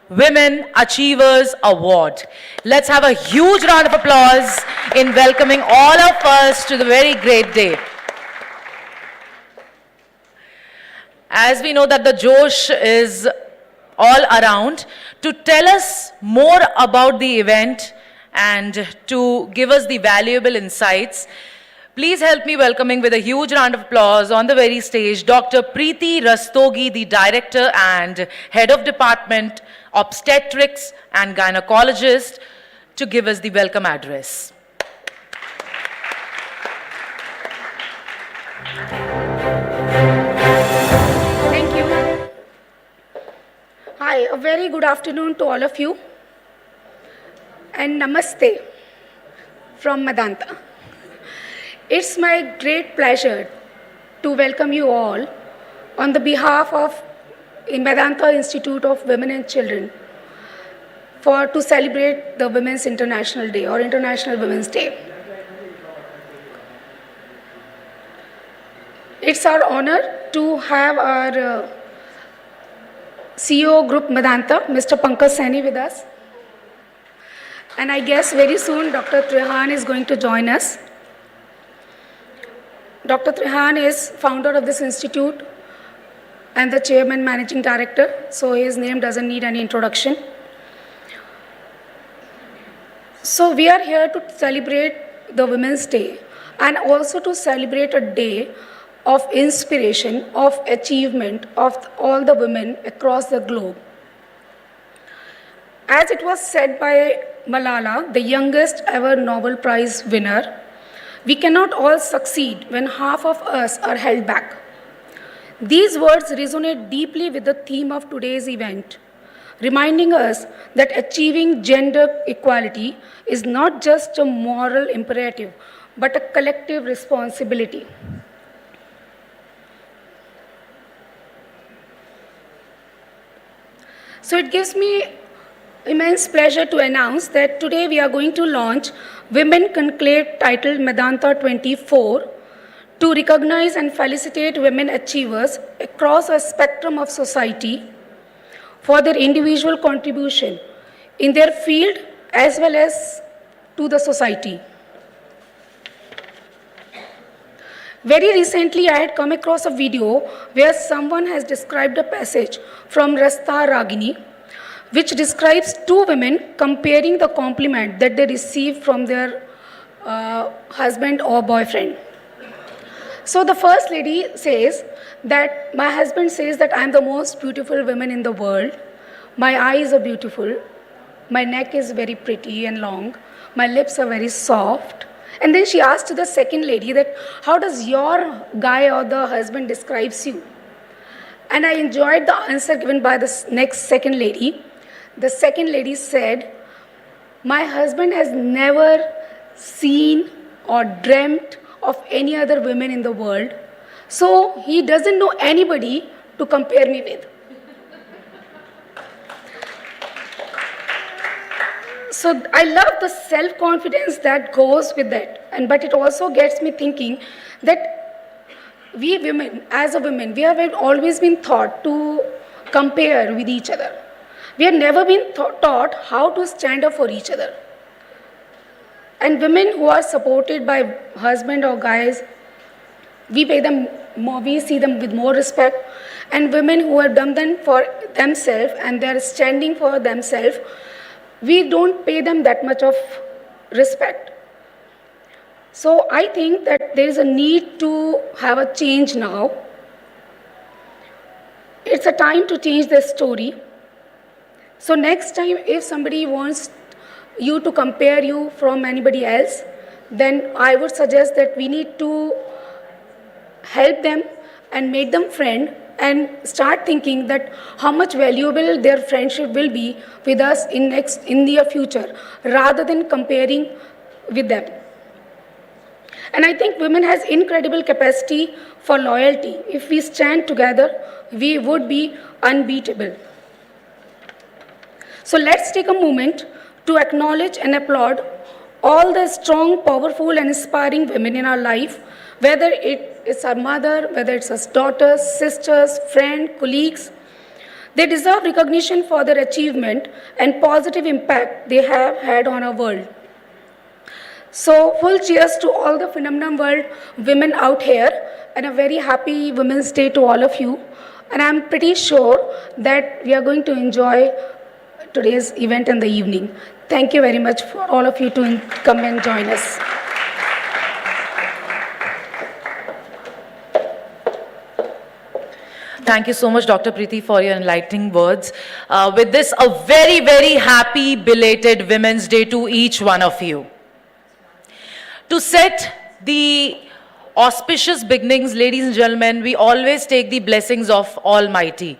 Women Achievers Award. Let's have a huge round of applause in welcoming all of us to the very great day. As we know that the Josh is all around, to tell us more about the event and to give us the valuable insights, please help me welcoming with a huge round of applause on the very stage, Dr. Preeti Rastogi, the Director and Head of Department, Obstetrics and Gynecologist, to give us the welcome address. Thank you. Hi, a very good afternoon to all of you. And namaste from Medanta. It's my great pleasure to welcome you all on the behalf of Medanta Institute of Women and Children to celebrate the Women's International Day or International Women's Day. It's our honor to have our CEO Group Medanta, Mr. Pankaj Saini, with us. And I guess very soon Dr. Trehan is going to join us. Dr. Trehan is founder of this institute and the chairman managing director, so his name doesn't need any introduction. So we are here to celebrate the Women's Day and also to celebrate a day of inspiration, of achievement of all the women across the globe. As it was said by Malala, the youngest ever Nobel Prize winner, we cannot all succeed when half of us are held back. These words resonate deeply with the theme of today's event, reminding us that achieving gender equality is not just a moral imperative, but a collective responsibility. So it gives me immense pleasure to announce that today we are going to launch Women Conclave titled Medanta 24 to recognize and felicitate women achievers across a spectrum of society for their individual contribution in their field as well as to the society. Very recently, I had come across a video where someone has described a passage from Rasta Ragini, which describes two women comparing the compliment that they receive from their husband or boyfriend. So the first lady says that my husband says that I'm the most beautiful woman in the world. My eyes are beautiful. My neck is very pretty and long. My lips are very soft. And then she asked to the second lady that, how does your guy or the husband describes you? And I enjoyed the answer given by the second lady. The second lady said, my husband has never seen or dreamt of any other women in the world, so he doesn't know anybody to compare me with. So I love the self-confidence that goes with that, but it also gets me thinking that we women, as a women, we have always been taught to compare with each other. We have never been taught how to stand up for each other. And women who are supported by husband or guys, we pay them more, we see them with more respect. And women who have done them for themselves and they are standing for themselves, we don't pay them that much of respect. So I think that there is a need to have a change now. It's a time to change the story. So next time, if somebody wants you to compare you from anybody else, then I would suggest that we need to help them and make them friend and start thinking that how much valuable their friendship will be with us in near future, rather than comparing with them. And I think women has incredible capacity for loyalty. If we stand together, we would be unbeatable. So let's take a moment to acknowledge and applaud all the strong, powerful, and inspiring women in our life, whether it is our mother, whether it's our daughters, sisters, friends, colleagues. They deserve recognition for their achievement and positive impact they have had on our world. So, full cheers to all the Phenomenon World women out here, and a very happy Women's Day to all of you. And I'm pretty sure that we are going to enjoy today's event in the evening. Thank you very much for all of you to come and join us. Thank you so much, Dr. Preeti, for your enlightening words. With this, a very, very happy belated Women's Day to each one of you. To set the auspicious beginnings, ladies and gentlemen, we always take the blessings of Almighty.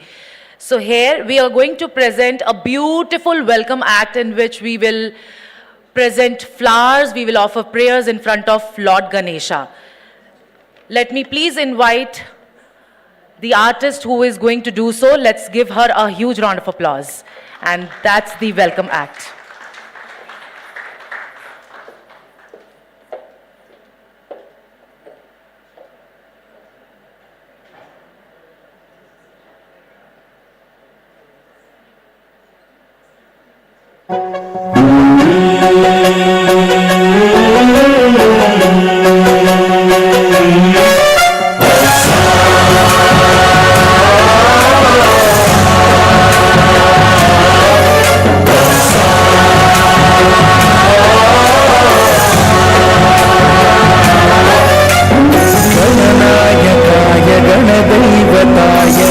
So here we are going to present a beautiful welcome act in which we will present flowers, we will offer prayers in front of Lord Ganesha. Let me please invite the artist who is going to do so. Let's give her a huge round of applause. And that's the welcome act.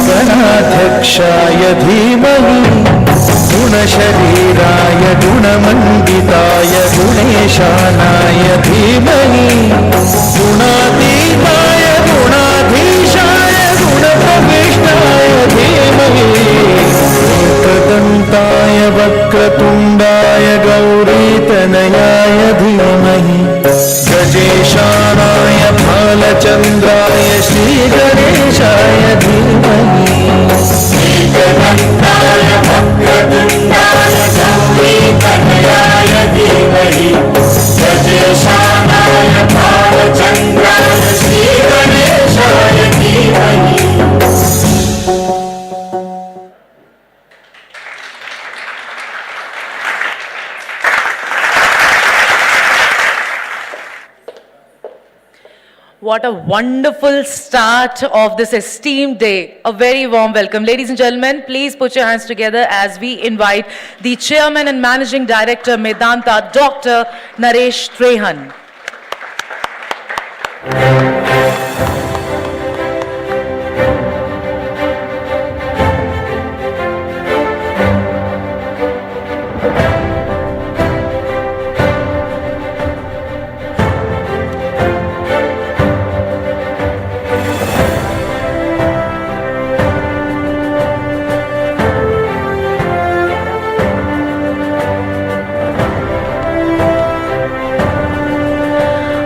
गणाध्यक्षाय धीमहि गुणशरीराय गुणमण्डिताय गुणेशानाय धीमहि गुणातीताय गुणाधीशाय गुणप्रविष्टाय धीमहि एकदन्ताय वक्रतुण्डाय गौरीतनयाय धीमहि गजेशानाय भालचन्द्राय श्रीगणेशाय धीमहि एकदन्ताय वक्रतुण्डाय गौरीतनयाय धीमहि गजेशानाय भालचन्द्राय श्रीगणेशाय धीमहि. What a wonderful start of this esteemed day. A very warm welcome. Ladies and gentlemen, please put your hands together as we invite the Chairman and Managing Director, Medanta, Dr. Naresh Trehan.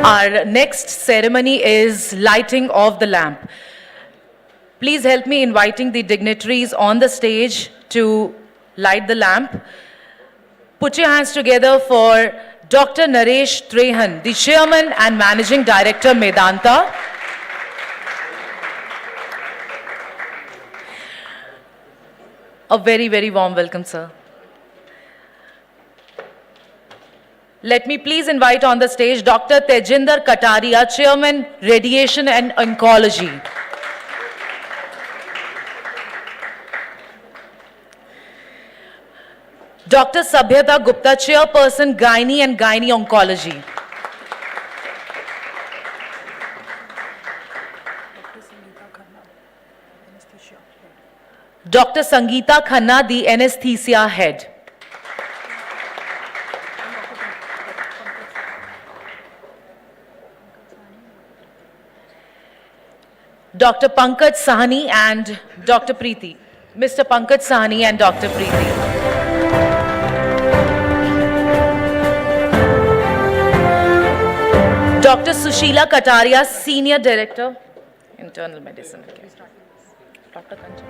Our next ceremony is lighting of the lamp. Please help me inviting the dignitaries on the stage to light the lamp. Put your hands together for Dr. Naresh Trehan, the Chairman and Managing Director, Medanta. A very, very warm welcome, sir. Let me please invite on the stage Dr. Tejinder Kataria, Chairman, Radiation and Oncology. Dr. Sabhyata Gupta, Chairperson, Gynae and Gynae Oncology. Dr. Sangeeta Khanna, the Anesthesia Head. Dr. Pankaj Sahani and Dr. Preeti. Mr. Pankaj Sahani and Dr. Preeti. Dr. Sushila Kataria, Senior Director, Internal Medicine. Dr. Kanchan.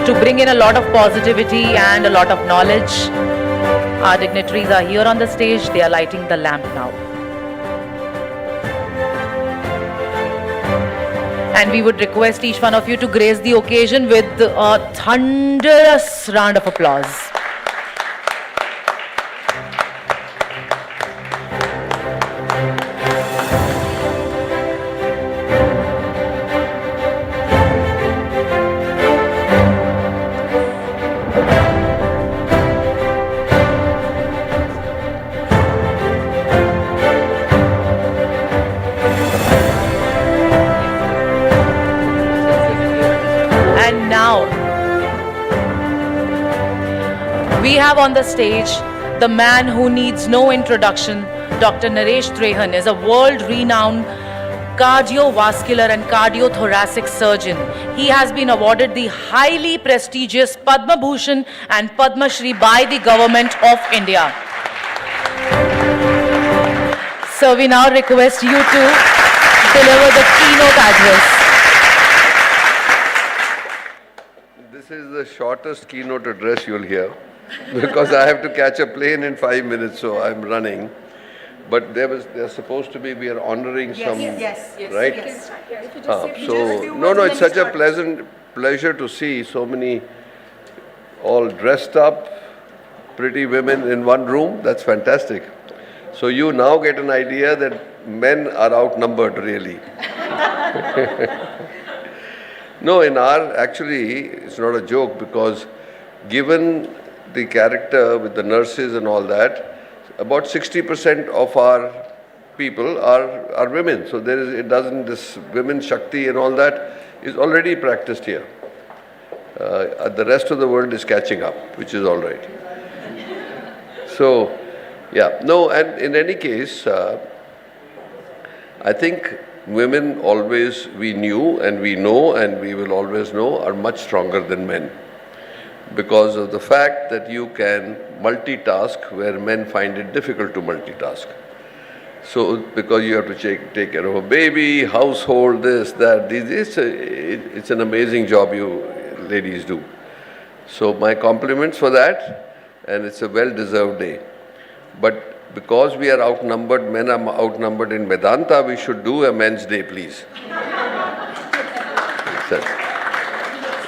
To bring in a lot of positivity and a lot of knowledge, our dignitaries are here on the stage. They are lighting the lamp now. And we would request each one of you to grace the occasion with a thunderous round of applause. And now, we have on the stage the man who needs no introduction. Dr. Naresh Trehan is a world-renowned cardiovascular and cardiothoracic surgeon. He has been awarded the highly prestigious Padma Bhushan and Padma Shri by the Government of India. So we now request you to deliver the keynote address. This is the shortest keynote address you'll hear because I have to catch a plane in 5 minutes, so I'm running. But there's supposed to be, we are honoring some, right? No, it's such a pleasure to see so many all dressed up, pretty women in one room. That's fantastic. So you now get an idea that men are outnumbered, really. No, actually, it's not a joke because given the character with the nurses and all that, about 60% of our people are women. So this women Shakti and all that is already practiced here. The rest of the world is catching up, which is all right. So, yeah, no, and in any case, I think women always, we knew and we know and we will always know, are much stronger than men because of the fact that you can multitask where men find it difficult to multitask. So, because you have to take care of a baby, household, this, that, it's an amazing job you ladies do. So, my compliments for that, and it's a well-deserved day. But because we are outnumbered, men are outnumbered in Medanta, we should do a men's day, please.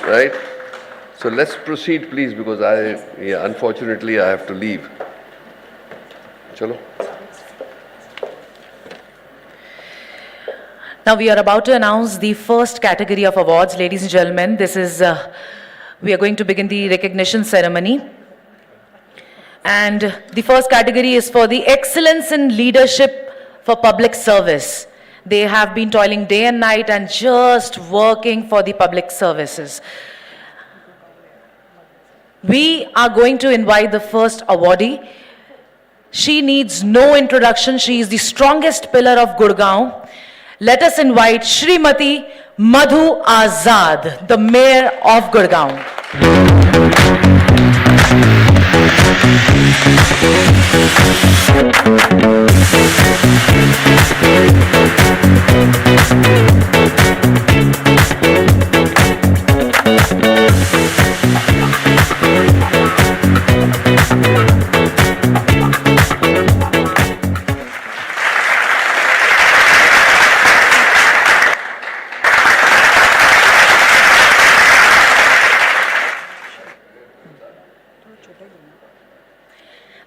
Right? So let's proceed, please, because unfortunately, I have to leave. Chalo. Now we are about to announce the first category of awards, ladies and gentlemen. This is, we are going to begin the recognition ceremony. And the first category is for the excellence in leadership for public service. They have been toiling day and night and just working for the public services. We are going to invite the first awardee. She needs no introduction. She is the strongest pillar of Gurgaon. Let us invite Shrimati Madhu Azad, the Mayor of Gurgaon.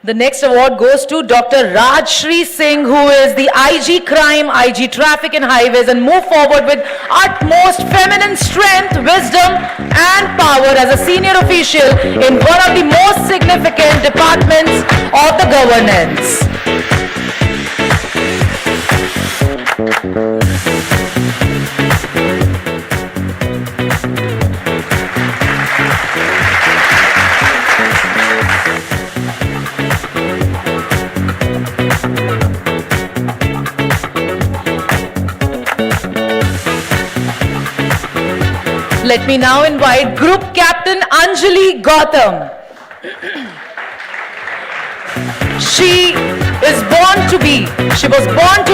The next award goes to Dr. Rajshri Singh, who is the IG Crime, IG Traffic and Highways, and move forward with utmost feminine strength, wisdom and power as a senior official in one of the most significant departments of the governance. Let me now invite Group Captain Anjali Gautam. She was born to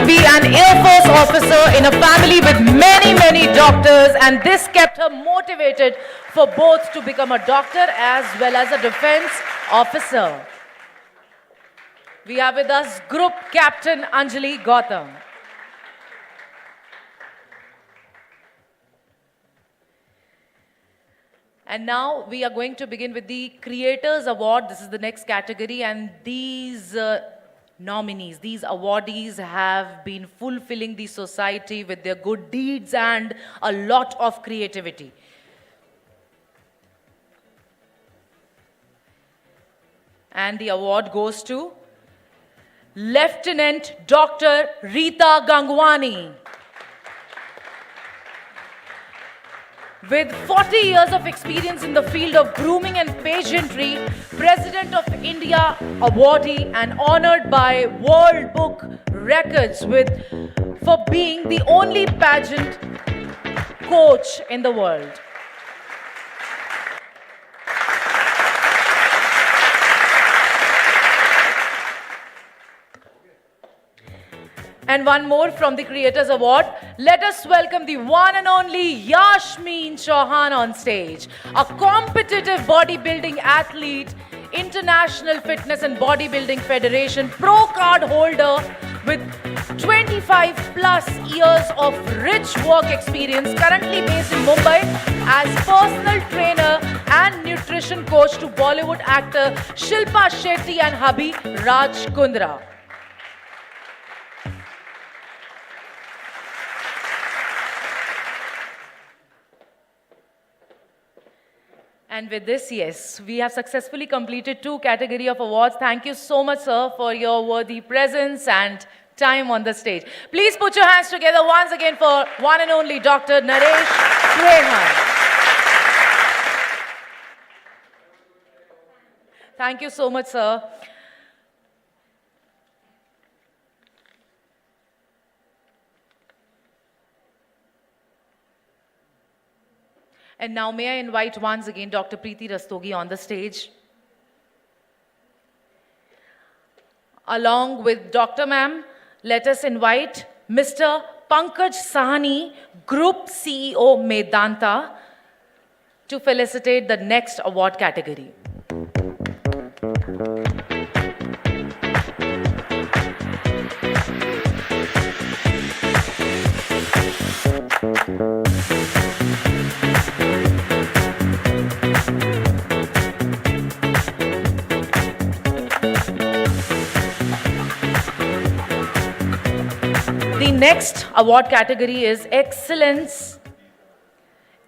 be an Air Force officer in a family with many, many doctors, and this kept her motivated for both to become a doctor as well as a defense officer. We have with us Group Captain Anjali Gautam. And now we are going to begin with the Creators Award. This is the next category, and these nominees, these awardees have been fulfilling the society with their good deeds and a lot of creativity. And the award goes to Lieutenant Dr. Rita Gangwani. With 40 years of experience in the field of grooming and pageantry, President of India awardee and honored by World Book Records for being the only pageant coach in the world. And one more from the Creators Award. Let us welcome the one and only Yashmeen Chauhan on stage, a competitive bodybuilding athlete, International Fitness and Bodybuilding Federation pro card holder with 25 plus years of rich work experience, currently based in Mumbai as personal trainer and nutrition coach to Bollywood actor Shilpa Shetty and hubby Raj Kundra. And with this, yes, we have successfully completed 2 categories of awards. Thank you so much, sir, for your worthy presence and time on the stage. Please put your hands together once again for one and only Dr. Naresh Trehan. Thank you so much, sir. And now may I invite once again Dr. Preeti Rastogi on the stage. Along with Dr. Ma'am, let us invite Mr. Pankaj Sahani, Group CEO Medanta, to felicitate the next award category. The next award category is Excellence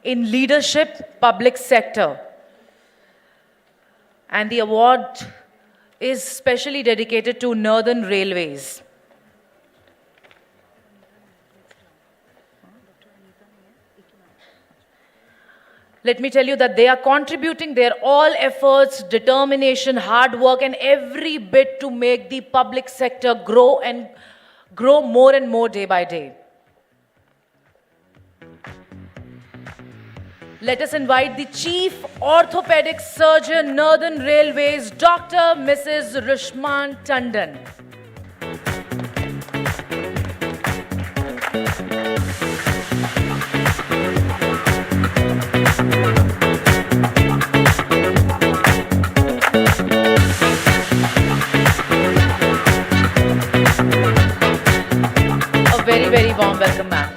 in Leadership Public Sector. And the award is specially dedicated to Northern Railways. Let me tell you that they are contributing their all efforts, determination, hard work, and every bit to make the public sector grow more and more day by day. Let us invite the Chief Orthopedic Surgeon, Northern Railways, Dr. Mrs. Rishman Tandon. A very, very warm welcome, ma'am.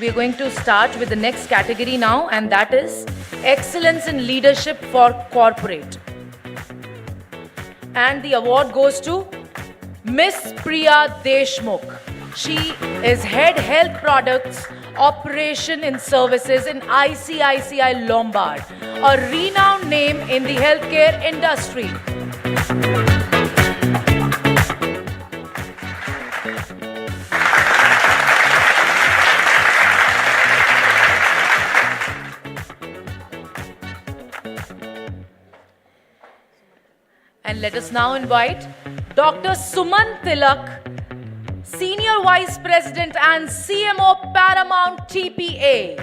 We are going to start with the next category now, and that is Excellence in Leadership for Corporate. And the award goes to Miss Priya Deshmukh. She is Head Health Products Operation and Services in ICICI Lombard, a renowned name in the healthcare industry. And let us now invite Dr. Suman Tilak, Senior Vice President and CMO Paramount TPA.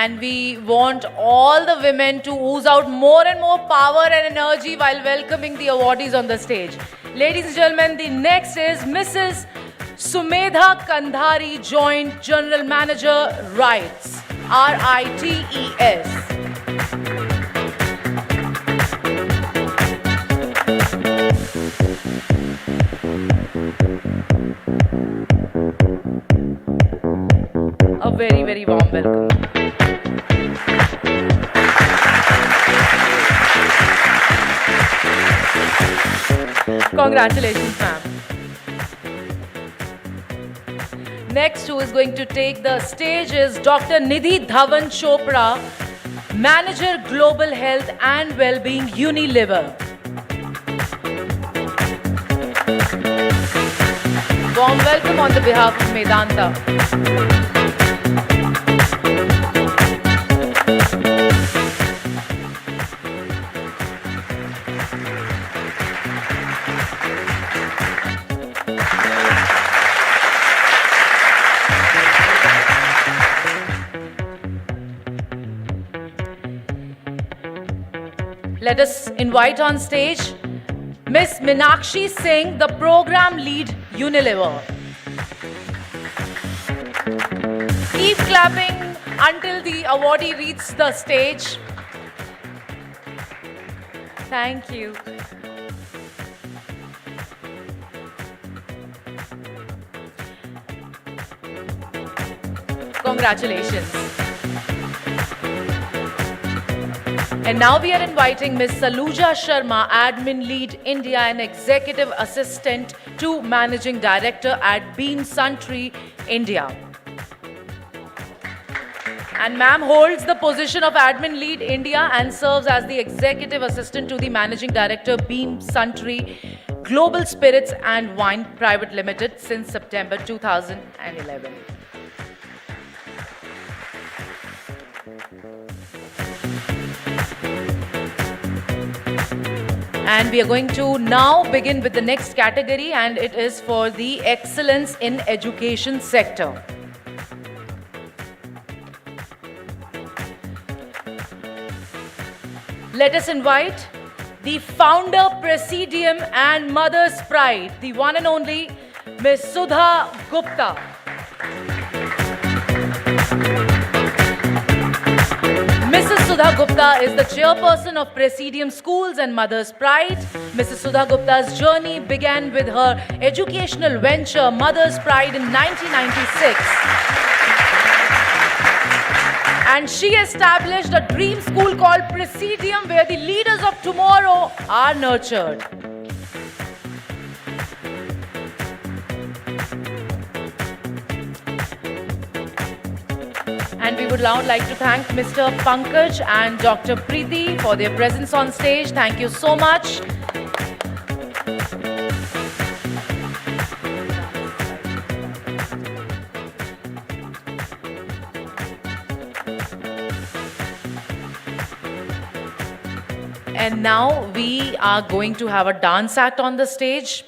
and we want all the women to ooze out more and more power and energy while welcoming the awardees on the stage. Ladies and gentlemen, the next is Mrs. Sumedha Kandhari, Joint General Manager, RITES. RITES. A very, very warm welcome. Congratulations, ma'am. Next, who is going to take the stage is Dr. Nidhi Dhawan Chopra, Manager Global Health and Wellbeing, Unilever. Warm welcome on the behalf of Medanta. Let us invite on stage Miss Meenakshi Singh, the Program Lead, Unilever. Keep clapping until the awardee reaches the stage. Thank you. Congratulations. And now we are inviting Ms. Saluja Sharma, Admin Lead India and Executive Assistant to Managing Director at Beam Suntory, India. And ma'am holds the position of Admin Lead India and serves as the Executive Assistant to the Managing Director, Beam Suntory Global Spirits and Wine Private Limited since September 2011. And we are going to now begin with the next category, and it is for the Excellence in Education sector. Let us invite the founder, Presidium and Mother's Pride, the one and only Ms. Sudha Gupta. Mrs. Sudha Gupta is the chairperson of Presidium Schools and Mother's Pride. Mrs. Sudha Gupta's journey began with her educational venture, Mother's Pride, in 1996. And she established a dream school called Presidium, where the leaders of tomorrow are nurtured. And we would now like to thank Mr. Pankaj and Dr. Preeti for their presence on stage. Thank you so much. And now we are going to have a dance act on the stage.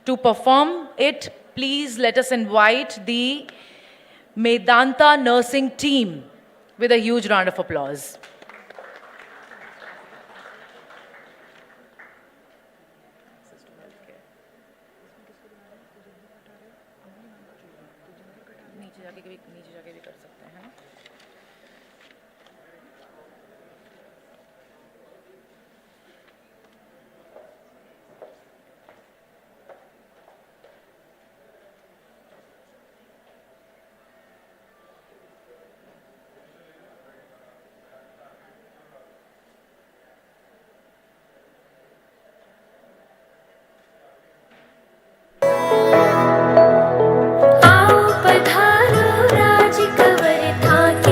To perform it, please let us invite the Medanta nursing team with a huge round of applause. आओ पधारो राज cover था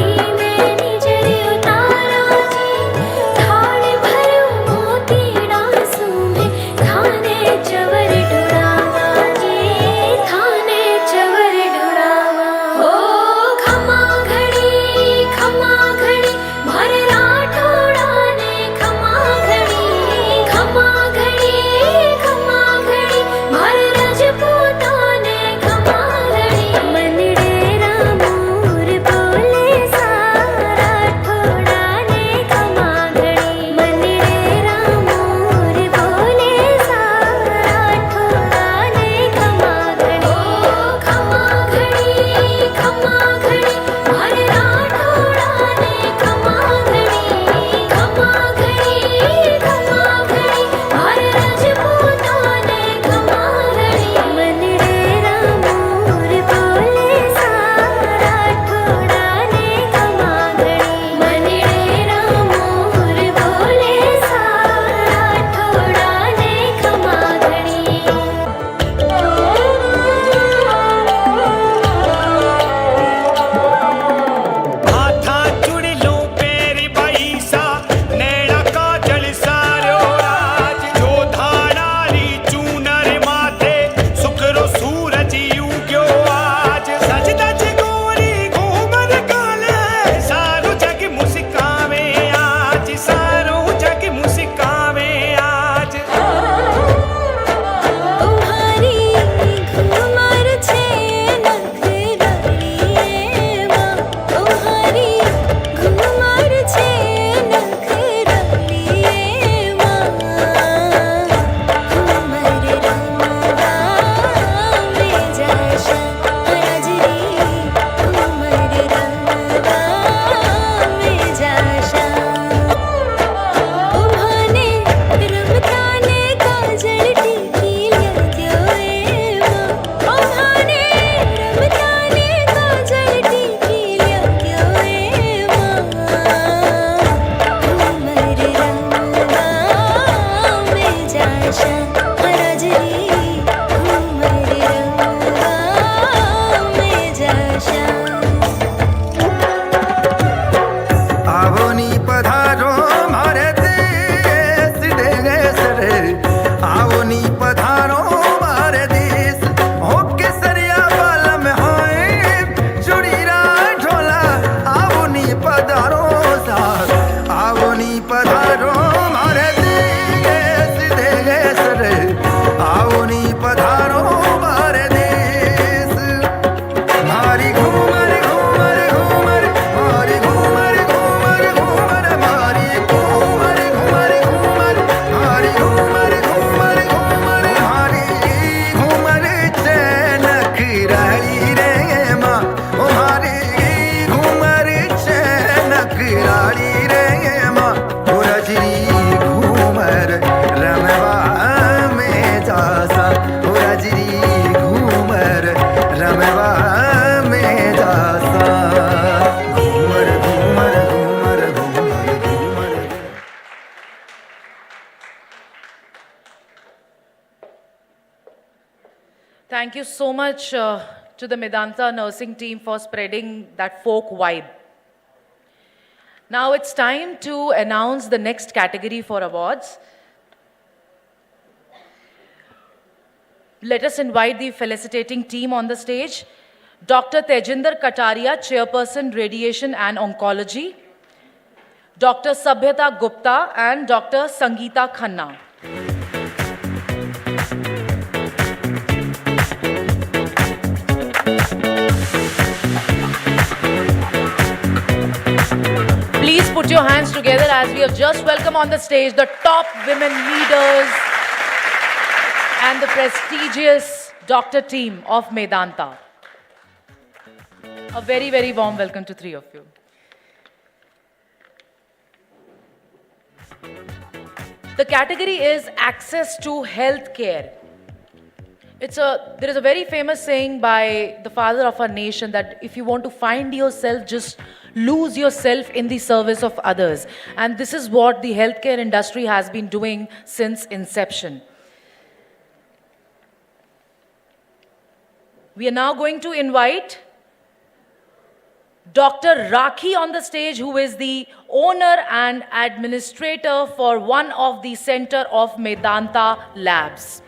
गमवा में जासा Ghoomar Ghoomar Ghoomar Ghoomar Ghoomar Thank you so much to the Medanta nursing team for spreading that folk vibe. Now it's time to announce the next category for awards. Let us invite the felicitating team on the stage. Dr. Tejinder Kataria, Chairperson, Radiation and Oncology. Dr. Sabhyata Gupta and Dr. Sangeeta Khanna. Please put your hands together as we have just welcomed on the stage the top women leaders and the prestigious doctor team of Medanta. A very, very warm welcome to three of you. The category is access to health care. There is a very famous saying by the father of our nation that if you want to find yourself, just lose yourself in the service of others. And this is what the healthcare industry has been doing since inception. We are now going to invite Dr. Rakhi on the stage, who is the owner and administrator for one of the center of Medanta Labs.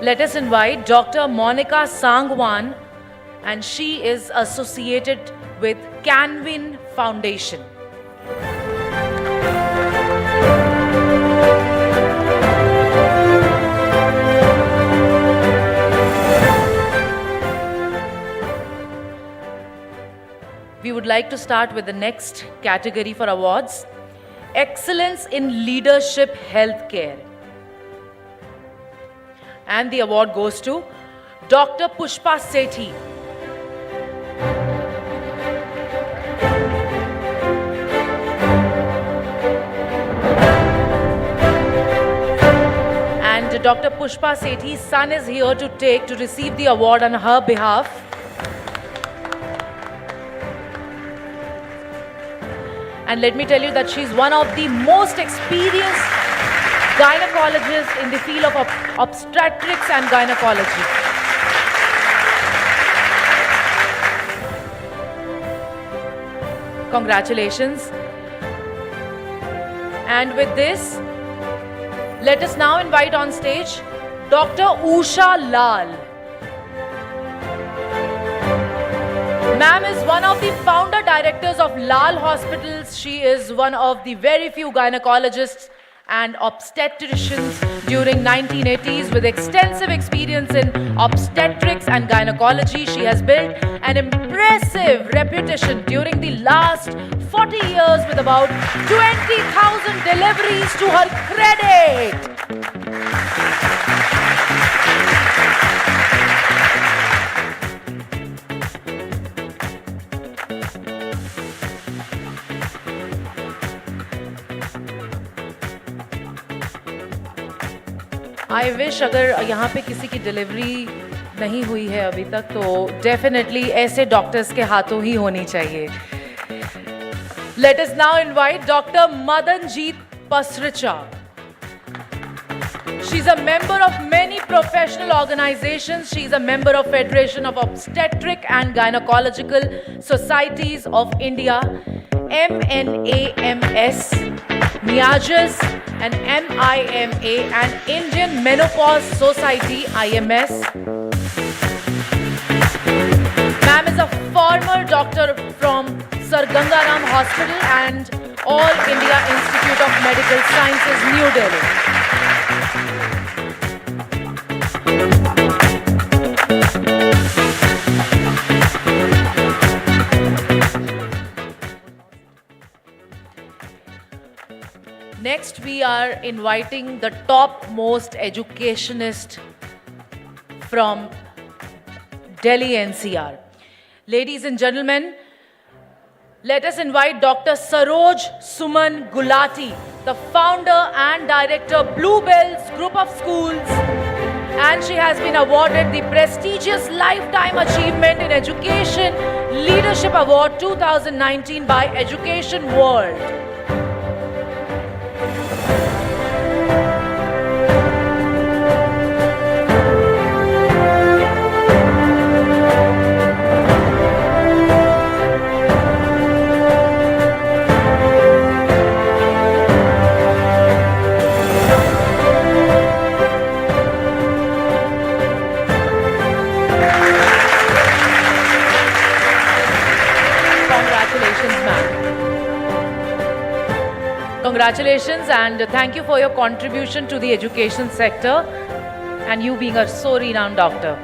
Let us invite Dr. Monica Sangwan, and she is associated with Canvin Foundation. We would like to start with the next category for awards, Excellence in Leadership Healthcare. And the award goes to Dr. Pushpa Sethi. And Dr. Pushpa Sethi's son is here to receive the award on her behalf. And let me tell you that she's one of the most experienced gynecologists in the field of obstetrics and gynecology. Congratulations. And with this, let us now invite on stage Dr. Usha Lal. Ma'am is one of the founder directors of Lal Hospitals. She is one of the very few gynecologists and obstetricians during 1980s with extensive experience in obstetrics and gynecology. She has built an impressive reputation during the last 40 years with about 20,000 deliveries to her credit. I wish अगर यहाँ पे किसी की delivery नहीं हुई है अभी तक तो डेफिनेटली ऐसे डॉक्टर्स के हाथों ही होनी चाहिए. Let us now invite doctor Madanjeet Pasricha. She's a member of many professional organizations. She's a member of Federation of Obstetric and Gynecological Societies of India, MNAMS, NIAGES, and MIMA, and Indian Menopause Society, IMS. Ma'am is a former doctor from Sir Gangaram Hospital and All India Institute of Medical Sciences, New Delhi. next we are inviting the topmost educationist from Delhi NCR. Ladies and gentlemen, let us invite Dr. Saroj Suman Gulati, the founder and director Bluebells Group of Schools, and she has been awarded the prestigious Lifetime Achievement in Education Leadership Award 2019 by Education World. Congratulations, ma'am. Congratulations and thank you for your contribution to the education sector and you being a so renowned doctor.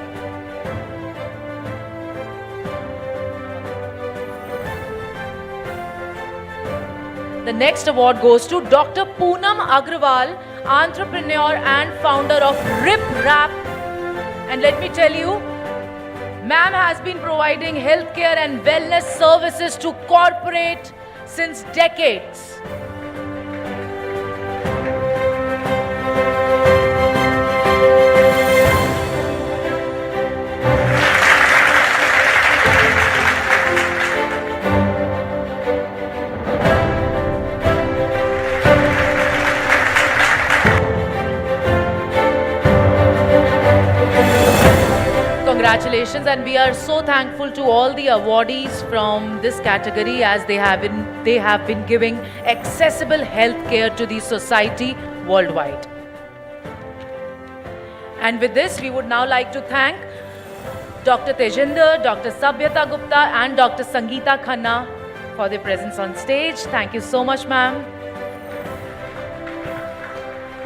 The next award goes to Dr. Poonam Agrawal, entrepreneur and founder of Rip Rap. And let me tell you, ma'am has been providing healthcare and wellness services to corporate since decades. Congratulations, and we are so thankful to all the awardees from this category as they have been giving accessible healthcare to the society worldwide. And with this, we would now like to thank Dr. Tejinder, Dr. Sabhyata Gupta and Dr. Sangeeta Khanna for their presence on stage. Thank you so much, ma'am.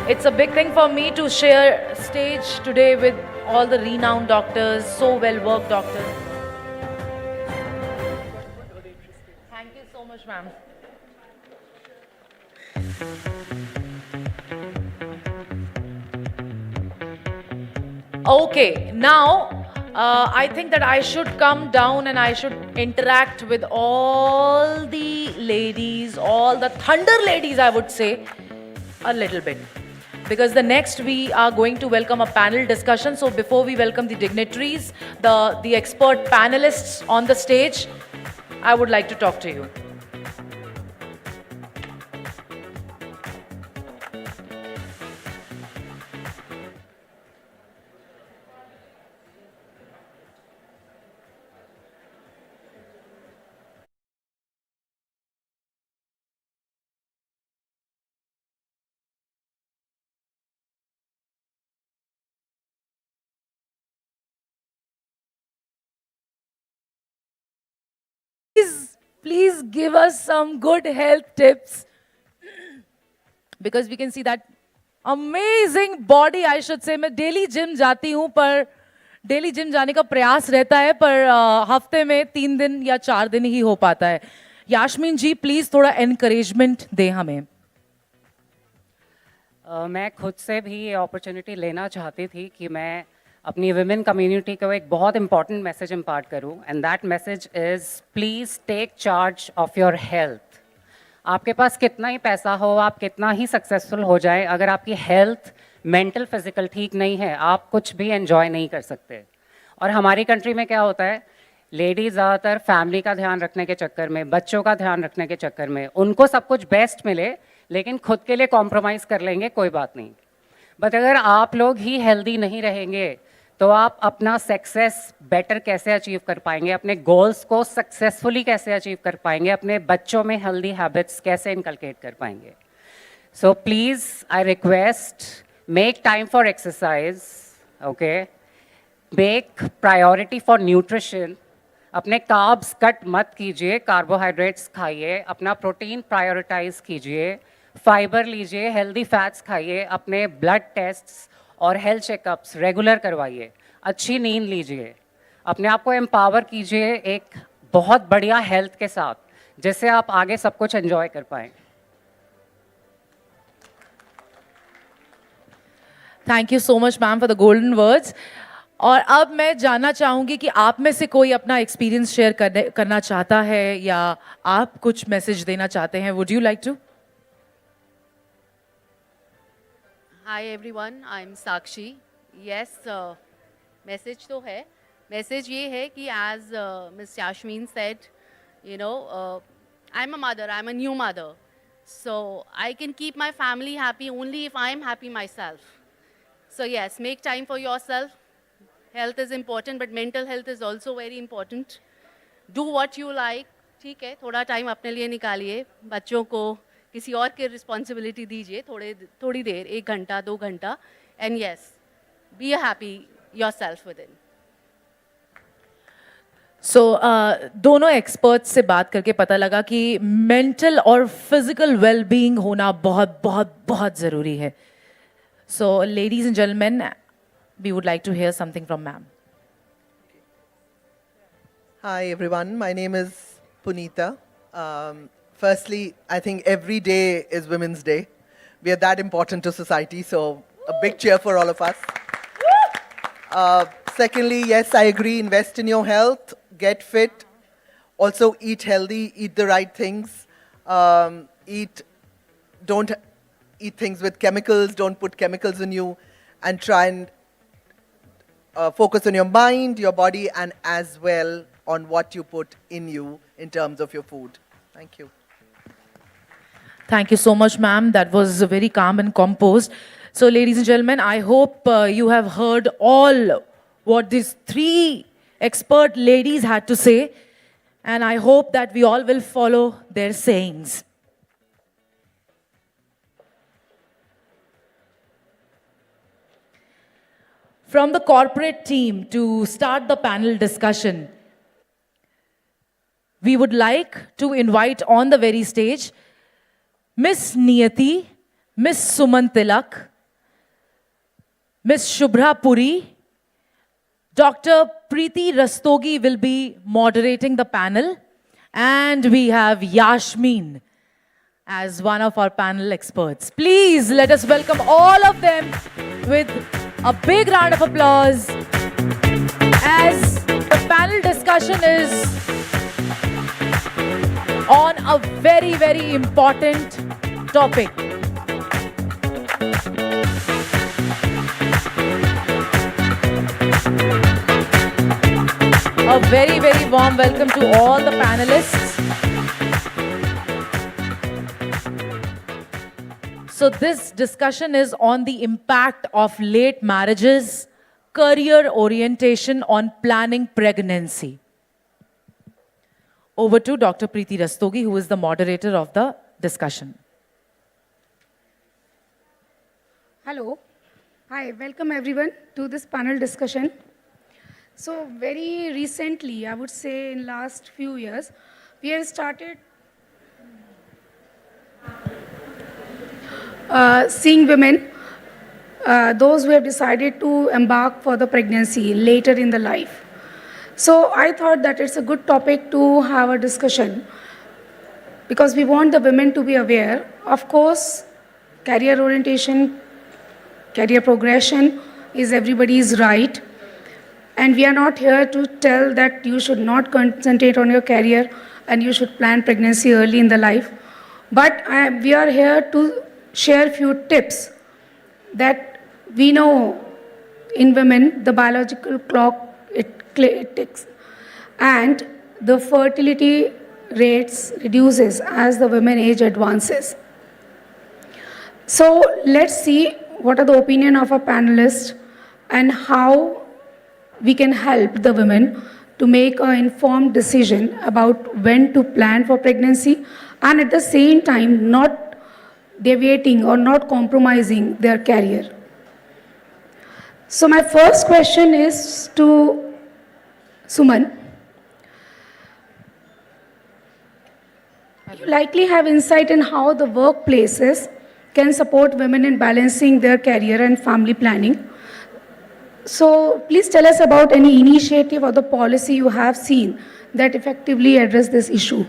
It's a big thing for me to share stage today with all the renowned doctors, so well-worked doctors. Thank you so much, ma'am. Okay, now I think that I should come down and I should interact with all the ladies, all the thunder ladies, I would say, a little bit. Because the next we are going to welcome a panel discussion. So before we welcome the dignitaries, the expert panelists on the stage, I would like to talk to you. Please give us some good health tips because we can see that amazing body, I should say. मैं daily gym जाती हूँ पर daily gym जाने का प्रयास रहता है पर हफ्ते में 3 दिन या 4 दिन ही हो पाता है. यास्मीन जी प्लीज थोड़ा encouragement दें हमें. मैं खुद से भी ये अपॉर्चुनिटी लेना चाहती थी कि मैं अपनी विमेन कम्युनिटी को एक बहुत इंपॉर्टेंट मैसेज इम्पार्ट करूं and that message is please take charge of your health. आपके पास कितना ही पैसा हो, आप कितना ही सक्सेसफुल हो जाए, अगर आपकी हेल्थ मेंटल फिजिकल ठीक नहीं है, आप कुछ भी एंजॉय नहीं कर सकते. और हमारी कंट्री में क्या होता है, लेडीज़ ज़्यादातर फैमिली का ध्यान रखने के चक्कर में, बच्चों का ध्यान रखने के चक्कर में, उनको सब कुछ बेस्ट मिले लेकिन खुद के लिए कॉम्प्रोमाइज़ कर लेंगे, कोई बात नहीं. बट अगर आप लोग ही हेल्दी नहीं रहेंगे तो आप अपना सक्सेस बेटर कैसे अचीव कर पाएंगे, अपने गोल्स को सक्सेसफुली कैसे अचीव कर पाएंगे, अपने बच्चों में हेल्दी हैबिट्स कैसे इनकलकेट कर पाएंगे. So please I request, make time for exercise, okay, make priority for nutrition. अपने कार्ब्स कट मत कीजिए, कार्बोहाइड्रेट्स खाइए, अपना प्रोटीन प्रायोरिटाइज कीजिए, फाइबर लीजिए, हेल्दी फैट्स खाइए, अपने ब्लड टेस्ट्स और हेल्थ चेकअप्स रेगुलर करवाइए, अच्छी नींद लीजिए, अपने आप को एम्पावर कीजिए एक बहुत बढ़िया हेल्थ के साथ जिससे आप आगे सब कुछ एंजॉय कर पाएँ. Thank you so much ma'am for the golden words. और अब मैं जानना चाहूंगी कि आप में से कोई अपना एक्सपीरियंस शेयर करना चाहता है या आप कुछ मैसेज देना चाहते हैं. Would you like to? Hi everyone, I'm Sakshi. Yes, message तो है. Message ये है कि as Ms. Yashmin said, you know, I'm a mother, I'm a new mother. So I can keep my family happy only if I'm happy myself. So yes, make time for yourself. Health is important, but mental health is also very important. Do what you like. ठीक है, थोड़ा time अपने लिए निकालिए. बच्चों को किसी और की रिस्पॉन्सिबिलिटी दीजिए थोड़ी देर, 1 घंटा 2 घंटा. And yes, be happy yourself within. So दोनों एक्सपर्ट्स से बात करके पता लगा कि मेंटल और फिजिकल वेलबींग होना बहुत बहुत बहुत ज़रूरी है. So ladies and gentleman, we would like to hear something from ma'am. Hi everyone, my name is Punita. Firstly, I think every day is Women's Day. We are that important to society, so a big cheer for all of us. Secondly, yes, I agree, invest in your health, get fit. Also eat healthy, eat the right things. Don't eat things with chemicals, don't put chemicals in you, and try and focus on your mind, your body, and as well on what you put in you in terms of your food. Thank you. Thank you so much, ma'am. That was very calm and composed. So, ladies and gentlemen, I hope you have heard all what these 3 expert ladies had to say, and I hope that we all will follow their sayings. From the corporate team to start the panel discussion, we would like to invite on the very stage Miss Niyati, Miss Suman Tilak, Miss Shubhra Puri, Dr. Preeti Rastogi will be moderating the panel, and we have Yashmin as one of our panel experts. Please let us welcome all of them with a big round of applause as the panel discussion is on a very, very important topic. A very, very warm welcome to all the panelists. So this discussion is on the impact of late marriages, career orientation on planning pregnancy. Over to Dr. Preeti Rastogi, who is the moderator of the discussion. Hello. Hi, welcome everyone to this panel discussion. So very recently, I would say in last few years, we have started seeing women, those who have decided to embark for the pregnancy later in the life. So I thought that it's a good topic to have a discussion because we want the women to be aware. Of course, career orientation, career progression is everybody's right. And we are not here to tell that you should not concentrate on your career and you should plan pregnancy early in the life. But we are here to share few tips that we know in women the biological clock it ticks and the fertility rates reduces as the women age advances. So let's see what are the opinion of our panelists and how we can help the women to make an informed decision about when to plan for pregnancy and at the same time not deviating or not compromising their career. So my first question is to Suman. You likely have insight in how the workplaces can support women in balancing their career and family planning. So please tell us about any initiative or the policy you have seen that effectively address this issue.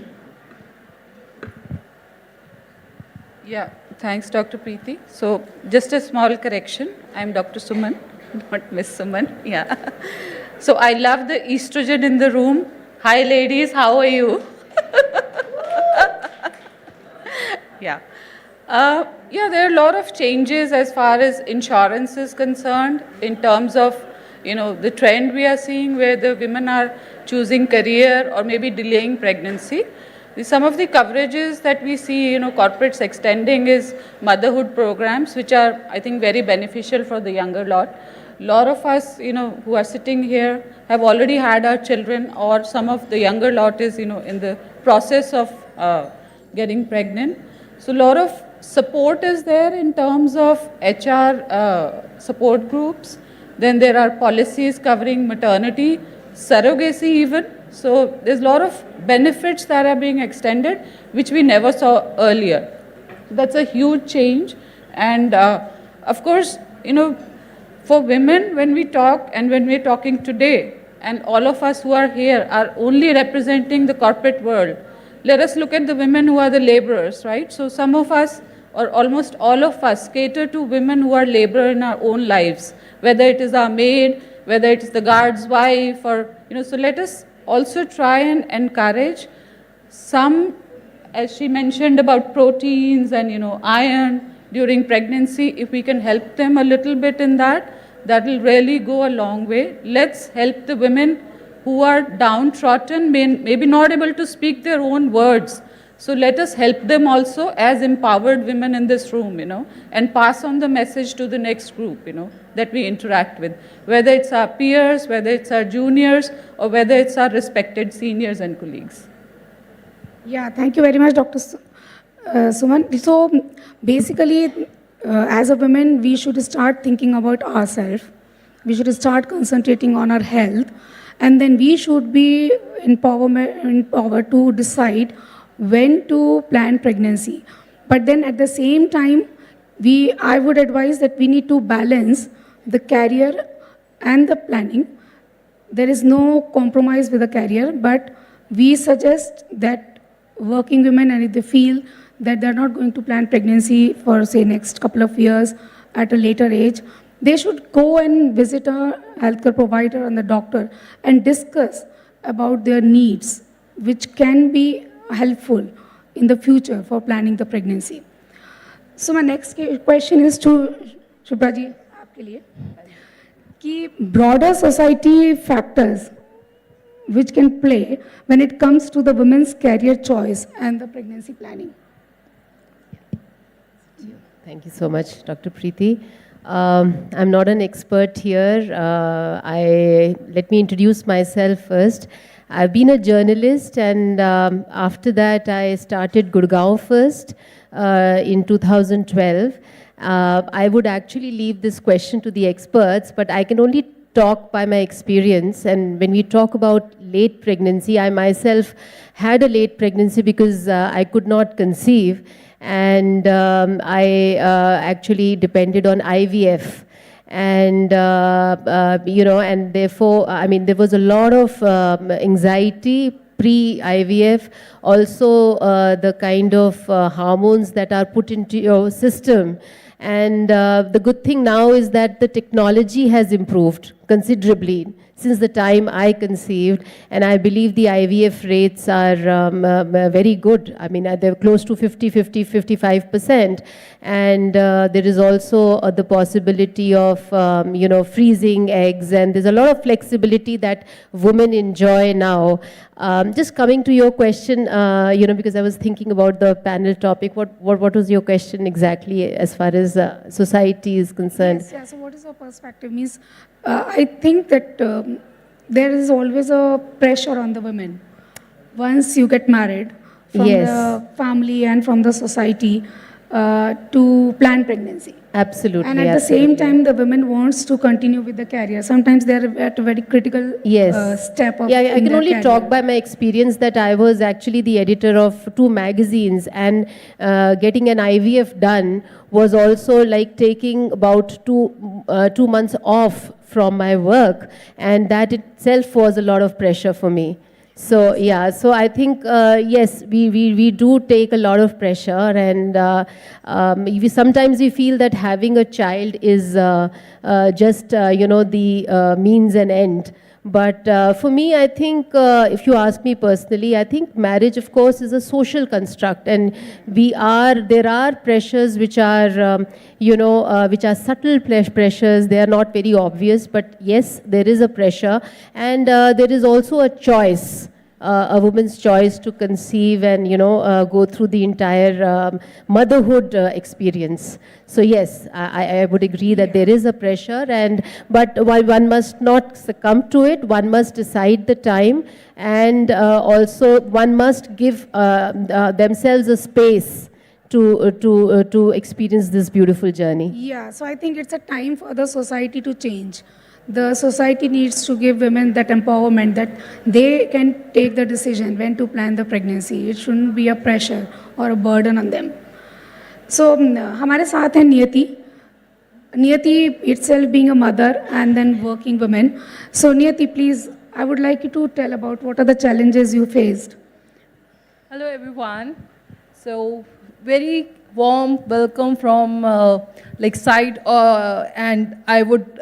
Yeah, Thanks, Dr. Preeti. So, just a small correction. I'm Dr. Suman, not Miss Suman. Yeah. So, I love the estrogen in the room. Hi, ladies. How are you? Yeah. Yeah, there are a lot of changes as far as insurance is concerned in terms of, the trend we are seeing where the women are choosing career or maybe delaying pregnancy. Some of the coverages that we see, corporates extending is motherhood programs, which are, I think, very beneficial for the younger lot. A lot of us, who are sitting here have already had our children, or some of the younger lot is, in the process of getting pregnant. So a lot of support is there in terms of HR support groups. Then there are policies covering maternity, surrogacy even. So there's a lot of benefits that are being extended, which we never saw earlier. That's a huge change. And of course, for women, when we talk and when we're talking today, and all of us who are here are only representing the corporate world, let us look at the women who are the laborers, right? So some of us, or almost all of us, cater to women who are laborer in our own lives, whether it is our maid, whether it is the guard's wife, or, so let us also try and encourage some, as she mentioned about proteins and, iron during pregnancy. If we can help them a little bit in that, that will really go a long way. Let's help the women who are downtrodden, maybe not able to speak their own words. So let us help them also as empowered women in this room, and pass on the message to the next group, that we interact with, whether it's our peers, whether it's our juniors, or whether it's our respected seniors and colleagues. Yeah, thank you very much, Dr. Suman. So basically, as a women, we should start thinking about ourselves. We should start concentrating on our health, and then we should be empowered to decide when to plan pregnancy. But then at the same time, I would advise that we need to balance the career and the planning. There is no compromise with the career, but we suggest that working women, and if they feel that they're not going to plan pregnancy for, say, next couple of years at a later age, they should go and visit a healthcare provider and the doctor and discuss about their needs, which can be helpful in the future for planning the pregnancy. So my next question is to Shubhra ji, आपके लिए, कि broader society factors which can play when it comes to the women's career choice and the pregnancy planning. Thank you so much, Dr. Preeti. I'm not an expert here. Let me introduce myself first. I've been a journalist, and after that I started Gurgaon first in 2012. I would actually leave this question to the experts, but I can only talk by my experience. And when we talk about late pregnancy, I myself had a late pregnancy because I could not conceive, and I actually depended on IVF. And, and therefore, there was a lot of anxiety pre-IVF, also the kind of hormones that are put into your system. And the good thing now is that the technology has improved considerably since the time I conceived, and I believe the IVF rates are very good. They're close to 55%, and there is also the possibility of, freezing eggs, and there's a lot of flexibility that women enjoy now. Just coming to your question, because I was thinking about the panel topic, what was your question exactly as far as society is concerned? Yes, yeah. So what is your perspective? Means, I think that there is always a pressure on the women once you get married from the family and from the society to plan pregnancy. Absolutely. And at the same time, the women wants to continue with the career. Sometimes they are at a very critical step of I can only career. talk by my experience that I was actually the editor of 2 magazines, and getting an IVF done was also like taking about 2 months off from my work, and that itself was a lot of pressure for me. So yeah, so I think yes, we do take a lot of pressure, and sometimes we feel that having a child is just the means and end. But for me, I think if you ask me personally, I think marriage, of course, is a social construct, and there are pressures which are which are subtle pressures. They are not very obvious, but yes, there is a pressure, and there is also a choice, a woman's choice to conceive and go through the entire motherhood experience. So yes, I would agree that there is a pressure, but while one must not succumb to it, one must decide the time, and also one must give themselves a space to experience this beautiful journey. Yeah, so I think it's a time for the society to change. The society needs to give women that empowerment that they can take the decision when to plan the pregnancy. It shouldn't be a pressure or a burden on them. So हमारे साथ है नियति. Niyati itself being a mother and then working woman. So Niyati, please, I would like you to tell about what are the challenges you faced. Hello everyone. So very warm welcome from side, and I would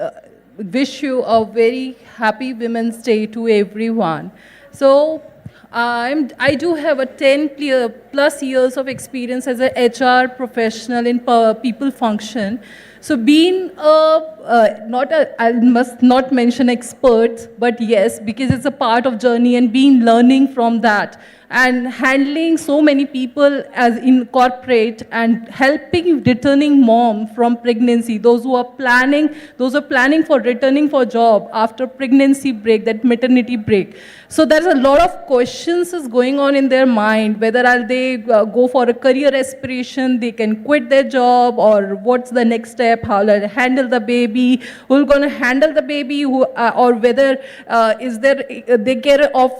wish you a very happy Women's Day to everyone. So I do have a 10 plus years of experience as a HR professional in people function. So being I must not mention experts, but yes, because it's a part of journey and learning from that, and handling so many people as in corporate and helping returning mom from pregnancy, those who are planning for returning for job after pregnancy break, that maternity break. So there's a lot of questions is going on in their mind, whether are they go for a career aspiration, they can quit their job, or what's the next step, how will I handle the baby, who's going to handle the baby, or whether is there they care of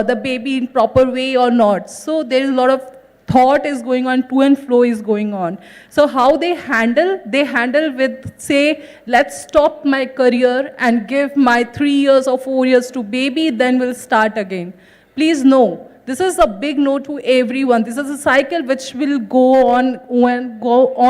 the baby in proper way or not. So there is a lot of thought is going on, to and fro is going on. So how they handle with, say, let's stop my career and give my 3 years or 4 years to baby, then we'll start again. Please know, this is a big no to everyone. This is a cycle which will go on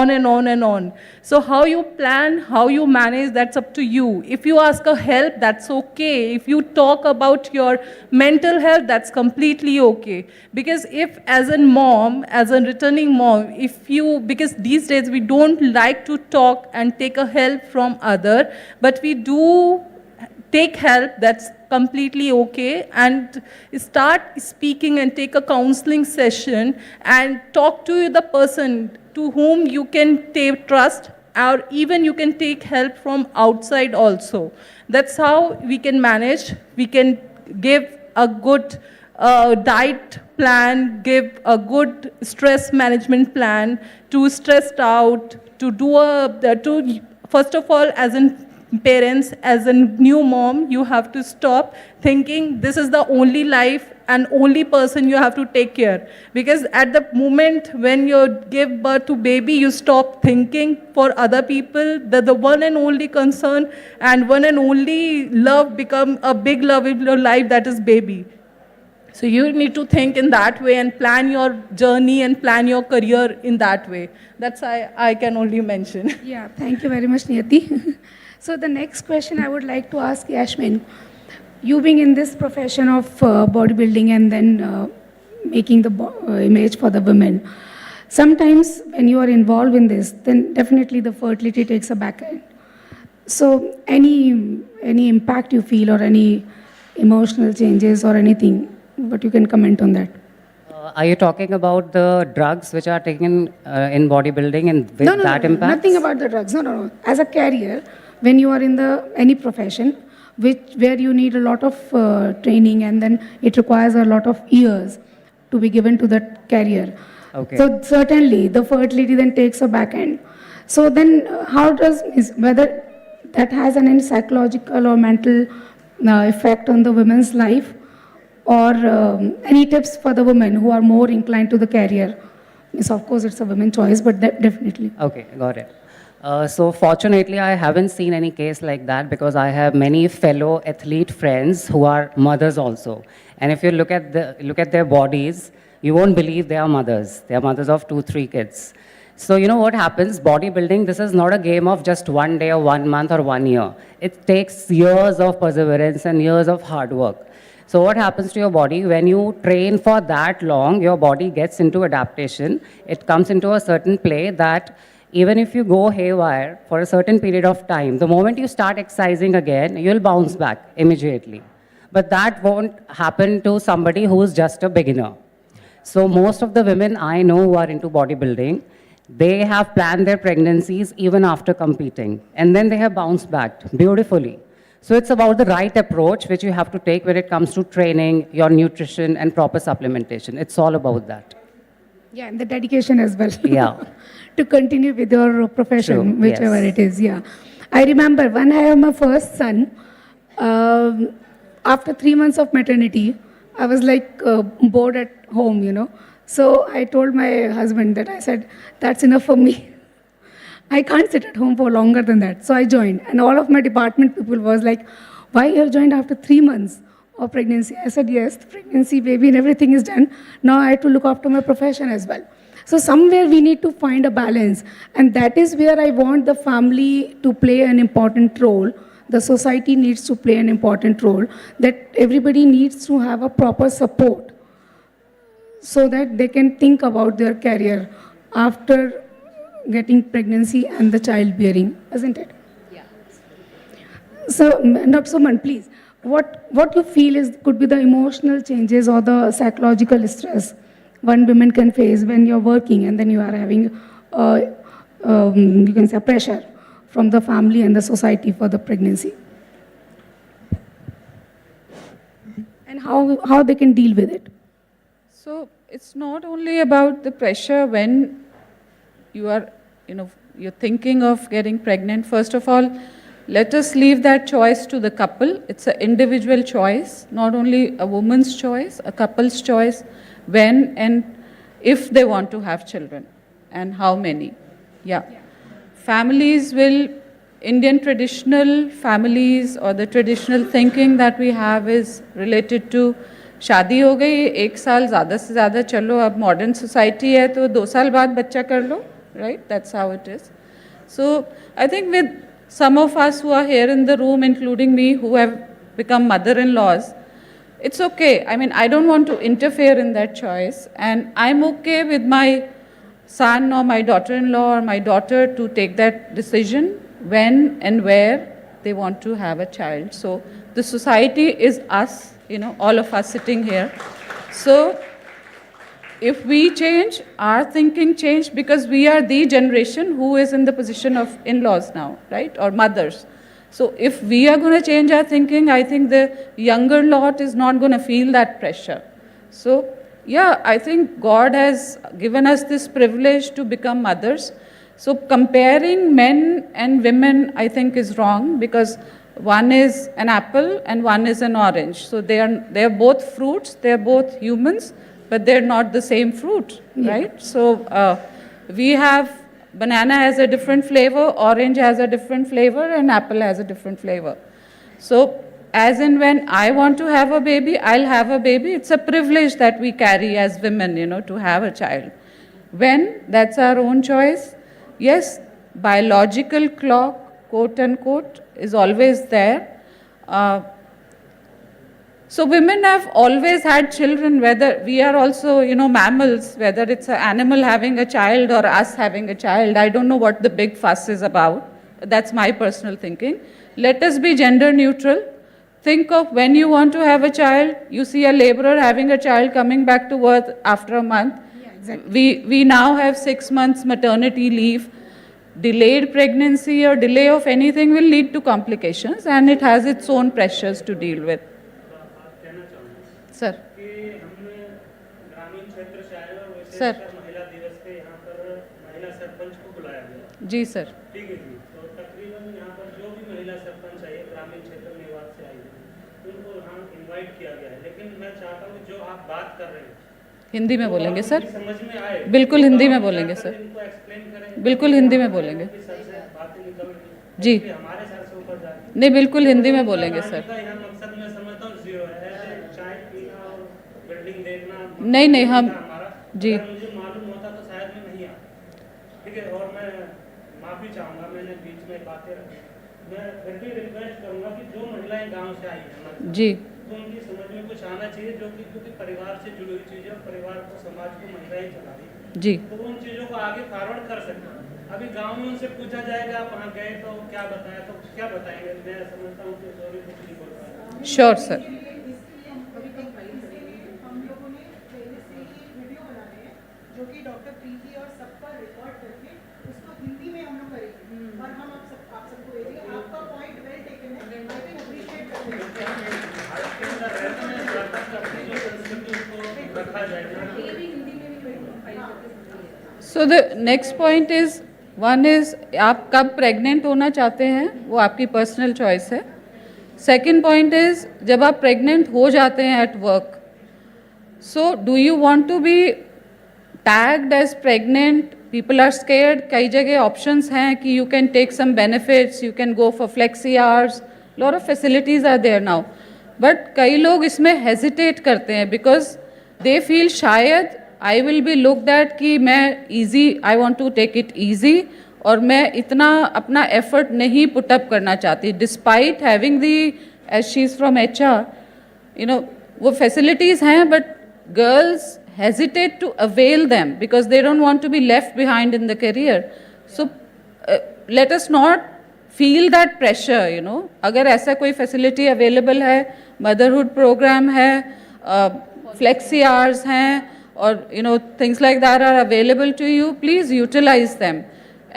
and on and on. So how you plan, how you manage, that's up to you. If you ask a help, that's okay. If you talk about your mental health, that's completely okay. Because if as a mom, as a returning mom, because these days we don't like to talk and take a help from other, but we do take help, that's completely okay, and start speaking and take a counseling session and talk to the person to whom you can take trust, or even you can take help from outside also. That's how we can manage. We can give a good diet plan, give a good stress management plan, to stressed out, to do first of all, as in parents, as a new mom, you have to stop thinking this is the only life and only person you have to take care. Because at the moment when you give birth to baby, you stop thinking for other people, that the one and only concern and one and only love become a big love in your life, that is baby. So you need to think in that way and plan your journey and plan your career in that way. That's I can only mention. Yeah, thank you very much, Niyati. So the next question I would like to ask Yashmin, you being in this profession of bodybuilding and then making the image for the women, sometimes when you are involved in this, then definitely the fertility takes a back end. So any impact you feel, or any emotional changes or anything, but you can comment on that. Are you talking about the drugs which are taken in bodybuilding and with No, that impact? nothing about the drugs. No. As a career, when you are in any profession where you need a lot of training, and then it requires a lot of years to be given to that career. Okay. So certainly the fertility then takes a back end. So then whether that has any psychological or mental effect on the women's life, or any tips for the women who are more inclined to the career? Yes, of course, it's a women's choice, but definitely. Okay, got it. So fortunately, I haven't seen any case like that because I have many fellow athlete friends who are mothers also. And if you look at their bodies, you won't believe they are mothers. They are mothers of 2, 3 kids. So you know what happens? Bodybuilding, this is not a game of just one day or 1 month or 1 year. It takes years of perseverance and years of hard work. So what happens to your body when you train for that long? Your body gets into adaptation. It comes into a certain play that even if you go haywire for a certain period of time, the moment you start exercising again, you'll bounce back immediately. But that won't happen to somebody who's just a beginner. So most of the women I know who are into bodybuilding, they have planned their pregnancies even after competing. And then they have bounced back beautifully. So it's about the right approach which you have to take when it comes to training, your nutrition, and proper supplementation. It's all about that. Yeah, and the dedication as well. Yeah. To continue with your profession, True, whichever yes. it is, yeah. I remember when I had my first son, after 3 months of maternity, I was like bored at home, you know. So I told my husband that I said, that's enough for me. I can't sit at home for longer than that. So I joined. And all of my department people was like, why you have joined after 3 months of pregnancy? I said, yes, the pregnancy, baby, and everything is done. Now I have to look after my profession as well. So somewhere we need to find a balance. And that is where I want the family to play an important role. The society needs to play an important role. That everybody needs to have a proper support so that they can think about their career after getting pregnancy and the childbearing, isn't it? Yeah. So, Dr. Suman, please, what you feel is could be the emotional changes or the psychological stress one woman can face when you're working and then you are having, you can say, pressure from the family and the society for the pregnancy, and how they can deal with it. So it's not only about the pressure when you are, you're thinking of getting pregnant. First of all, let us leave that choice to the couple. It's an individual choice, not only a woman's choice, a couple's choice, when and if they want to have children and how many. Yeah. Families will, Indian traditional families or the traditional thinking that we have is related to शादी हो गई 1 साल ज़्यादा से ज़्यादा चलो अब modern society है तो 2 साल बाद बच्चा कर लो right that's how it is. So I think with some of us who are here in the room including me who have become mother-in-laws, it's okay. I mean, I don't want to interfere in that choice and I'm okay with my son or my daughter-in-law or my daughter to take that decision when and where they want to have a child. So the society is us, all of us sitting here. So if we change, our thinking change because we are the generation who is in the position of in-laws now, right, or mothers. So if we are going to change our thinking, I think the younger lot is not going to feel that pressure. So yeah, I think God has given us this privilege to become mothers. So comparing men and women, I think, is wrong because one is an apple and one is an orange. So they are both fruits, they are both humans, but they're not the same fruit, right? So we have, banana has a different flavor, orange has a different flavor, and apple has a different flavor. So as in when I want to have a baby, I'll have a baby. It's a privilege that we carry as women, to have a child. When that's our own choice, yes, biological clock, quote unquote, is always there. So women have always had children, whether we are also, mammals, whether it's an animal having a child or us having a child. I don't know what the big fuss is about. That's my personal thinking. Let us be gender neutral. Think of when you want to have a child, you see a laborer having a child coming back to work after a month. Yeah, exactly. We now have 6 months maternity leave. Delayed pregnancy or delay of anything will lead to complications and it has its own pressures to deal with. Sir. Sir. जी sir. ठीक है जी. तो तकरीबन यहाँ पर जो भी महिला सरपंच आई है ग्रामीण क्षेत्र निवास से आई है उनको यहाँ इनवाइट किया गया है. लेकिन मैं चाहता हूँ जो आप बात कर रहे हैं हिंदी में बोलेंगे सर, समझ में आए, बिल्कुल हिंदी में बोलेंगे सर, इनको एक्सप्लेन करें, बिल्कुल हिंदी में बोलेंगे सर से बातें निकल जी, हमारे सर से ऊपर जाती नहीं बिल्कुल हिंदी में बोलेंगे सर। है। यहाँ मकसद मैं समझता हूँ जीरो है, ऐसे चाय पीना और बिल्डिंग देखना नहीं नहीं हम हमारा, जी अगर मुझे मालूम होता तो शायद मैं नहीं आता, ठीक है। और मैं माफ़ी चाहूँगा, मैंने बीच में बातें रखी। मैं फिर भी रिक्वेस्ट करूँगा कि जो महिलाएं गांव से आई हैं हमारे जी तो उनकी समझ में कुछ आना चाहिए, जो कि क्योंकि परिवार से जुड़ी हुई चीज़ें और परिवार को समाज को महिलाएं चला रही हैं, जी तो वो उन चीज़ों को आगे फॉरवर्ड कर सकते हैं। अभी गांव में उनसे पूछा जाएगा आप वहाँ गए तो क्या बताया, तो क्या बताएंगे? मैं समझता हूँ कि सॉरी कुछ नहीं बोल रहा है। श्योर सर, जो कि डॉक्टर प्रीति और सब पर रिकॉर्ड करके उसको हिंदी में हम लोग करेंगे और हम आप सबको भेजेंगे। आपका पॉइंट वेल टेकन है, आई थिंक अप्रिशिएट करते हैं। इसके अंदर रहते हैं स्वागत करते हैं, जो संस्कृति उसको रखा जाएगा। So the next point is one is आप कब प्रेग्नेंट होना चाहते हैं वो आपकी पर्सनल चॉइस है। सेकेंड पॉइंट इज जब आप प्रेग्नेंट हो जाते हैं at work, so do you want to be tagged as pregnant? People are scared. कई जगह options हैं कि you can take some benefits, you can go for flexi hours, lot of facilities are there now. But कई लोग इसमें hesitate करते हैं because they feel शायद I will be looked at कि मैं easy, I want to take it easy और मैं इतना अपना effort नहीं put up करना चाहती despite having the, as she is from HR, you know, वो facilities हैं but girls hesitate to avail them because they don't want to be left behind in the career. So let us not feel that pressure, you know. अगर ऐसा कोई facility available है, motherhood program है, flexi hours हैं और you know things like that are available to you, please utilize them.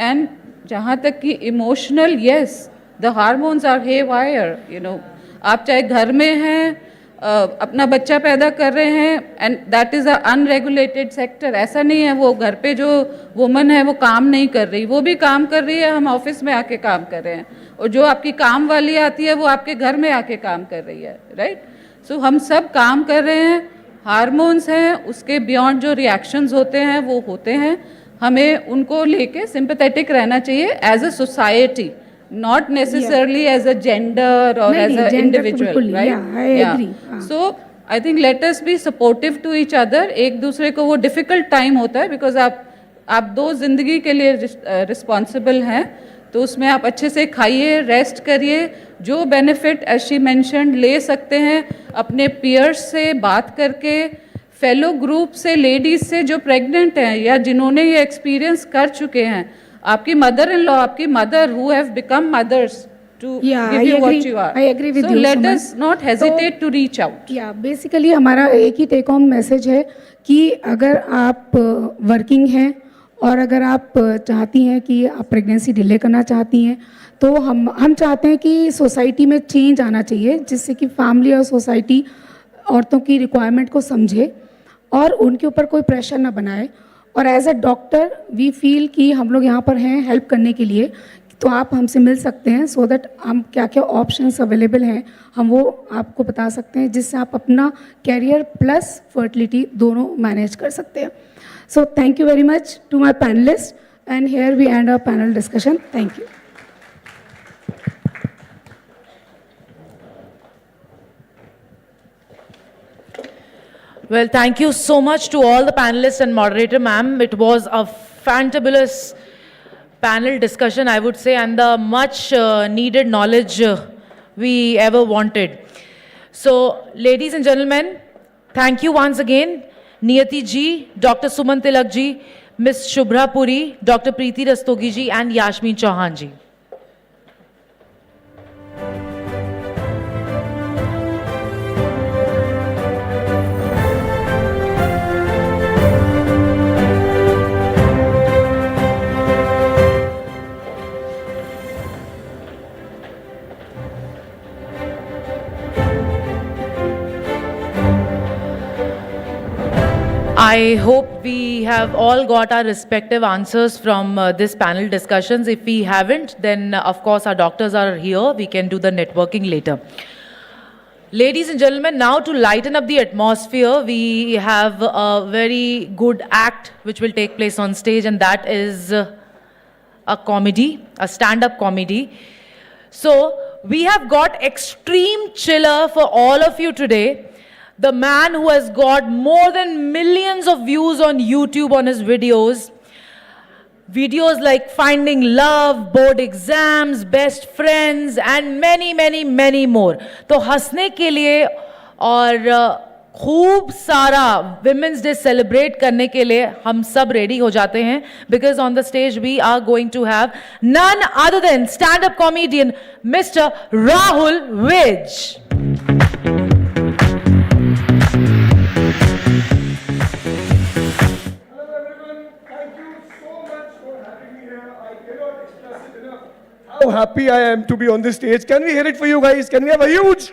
And जहाँ तक कि emotional, yes, the hormones are haywire, you know. आप चाहे घर में हैं अपना बच्चा पैदा कर रहे हैं and that is a unregulated sector, ऐसा नहीं है वो घर पे जो वुमन है वो काम नहीं कर रही, वो भी काम कर रही है, हम ऑफिस में आके काम कर रहे हैं और जो आपकी काम वाली आती है वो आपके घर में आके काम कर रही है, राइट। सो हम सब काम कर रहे हैं, हार्मोन्स हैं, उसके बियॉन्ड जो रिएक्शंस होते हैं वो होते हैं, हमें उनको लेके सिंपैथेटिक रहना चाहिए as a society, not necessarily as a gender or as an individual, right? Yeah, I agree. So I think let us be supportive to each other. एक दूसरे को वो difficult time होता है because आप दो जिंदगी के लिए responsible हैं, तो उसमें आप अच्छे से खाइए, रेस्ट करिए, जो बेनिफिट as she mentioned ले सकते हैं अपने peers से बात करके, फेलो ग्रुप से, लेडीज से जो प्रेग्नेंट हैं या जिन्होंने ये एक्सपीरियंस कर चुके हैं, आपकी मदर इन लॉ, आपकी mother who have become mothers to give you what you are. I agree with so you, let Suman. us not hesitate to reach out. या बेसिकली हमारा एक ही टेक होम मैसेज है कि अगर आप working हैं और अगर आप चाहती हैं कि आप प्रेगनेंसी डिले करना चाहती हैं, तो हम चाहते हैं कि सोसाइटी में चेंज आना चाहिए जिससे कि फैमिली और सोसाइटी औरतों की रिक्वायरमेंट को समझे और उनके ऊपर कोई प्रेशर ना बनाए। और as a doctor we feel कि हम लोग यहाँ पर हैं हेल्प करने के लिए, तो आप हमसे मिल सकते हैं सो दैट हम क्या क्या ऑप्शंस अवेलेबल हैं हम वो आपको बता सकते हैं, जिससे आप अपना कैरियर प्लस फर्टिलिटी दोनों मैनेज कर सकते हैं। So thank you very much to my panelist and here we end our panel discussion. Thank you. Well, thank you so much to all the panelists and moderator, ma'am. It was a fantabulous panel discussion, I would say, and the much needed knowledge we ever wanted. So, ladies and gentlemen, thank you once again, Niyati ji, Dr. Suman Tilak ji, Ms. Shubhra Puri, Dr. Preeti Rastogi ji, and Yashmin Chauhan ji. I hope we have all got our respective answers from this panel discussions. If we haven't, then of course our doctors are here. We can do the networking later. Ladies and gentlemen, now to lighten up the atmosphere, we have a very good act which will take place on stage, and that is a comedy, a stand-up comedy. So we have got extreme chiller for all of you today. The man who has got more than millions of views on YouTube on his videos. Videos like Finding Love, Board Exams, Best Friends and many more. तो हंसने के लिए और खूब सारा Women's Day celebrate करने के लिए हम सब ready हो जाते हैं, because on the stage we are going to have none other than stand-up comedian Mr. Rahul Vij. How happy I am to be on this stage. Can we hear it for you guys? Can we have a huge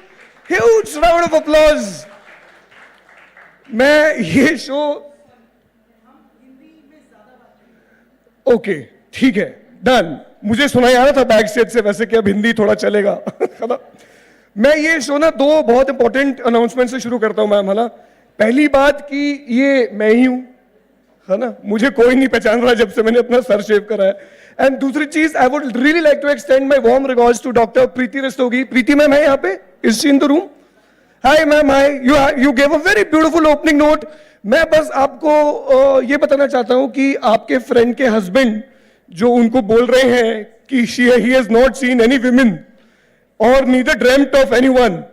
round of applause? मैं ये show okay ठीक है done. मुझे सुनाई आ रहा था back stage से वैसे कि अब हिंदी थोड़ा चलेगा. मैं ये शो ना दो बहुत इंपॉर्टेंट अनाउंसमेंट से शुरू करता हूं मैम. है ना, पहली बात कि ये मैं ही हूं, है ना, मुझे कोई नहीं पहचान रहा जब से मैंने अपना सर शेव करा है. एंड दूसरी चीज, I would really like to extend my warm regards to doctor Preeti Rastogi. Preeti ma'am है यहाँ पे, is she in the room? Hi ma'am, hi. You gave a very beautiful opening note. मैं बस आपको ये बताना चाहता हूं कि आपके फ्रेंड के हस्बैंड जो उनको बोल रहे हैं कि he has not seen any women और neither dreamed of anyone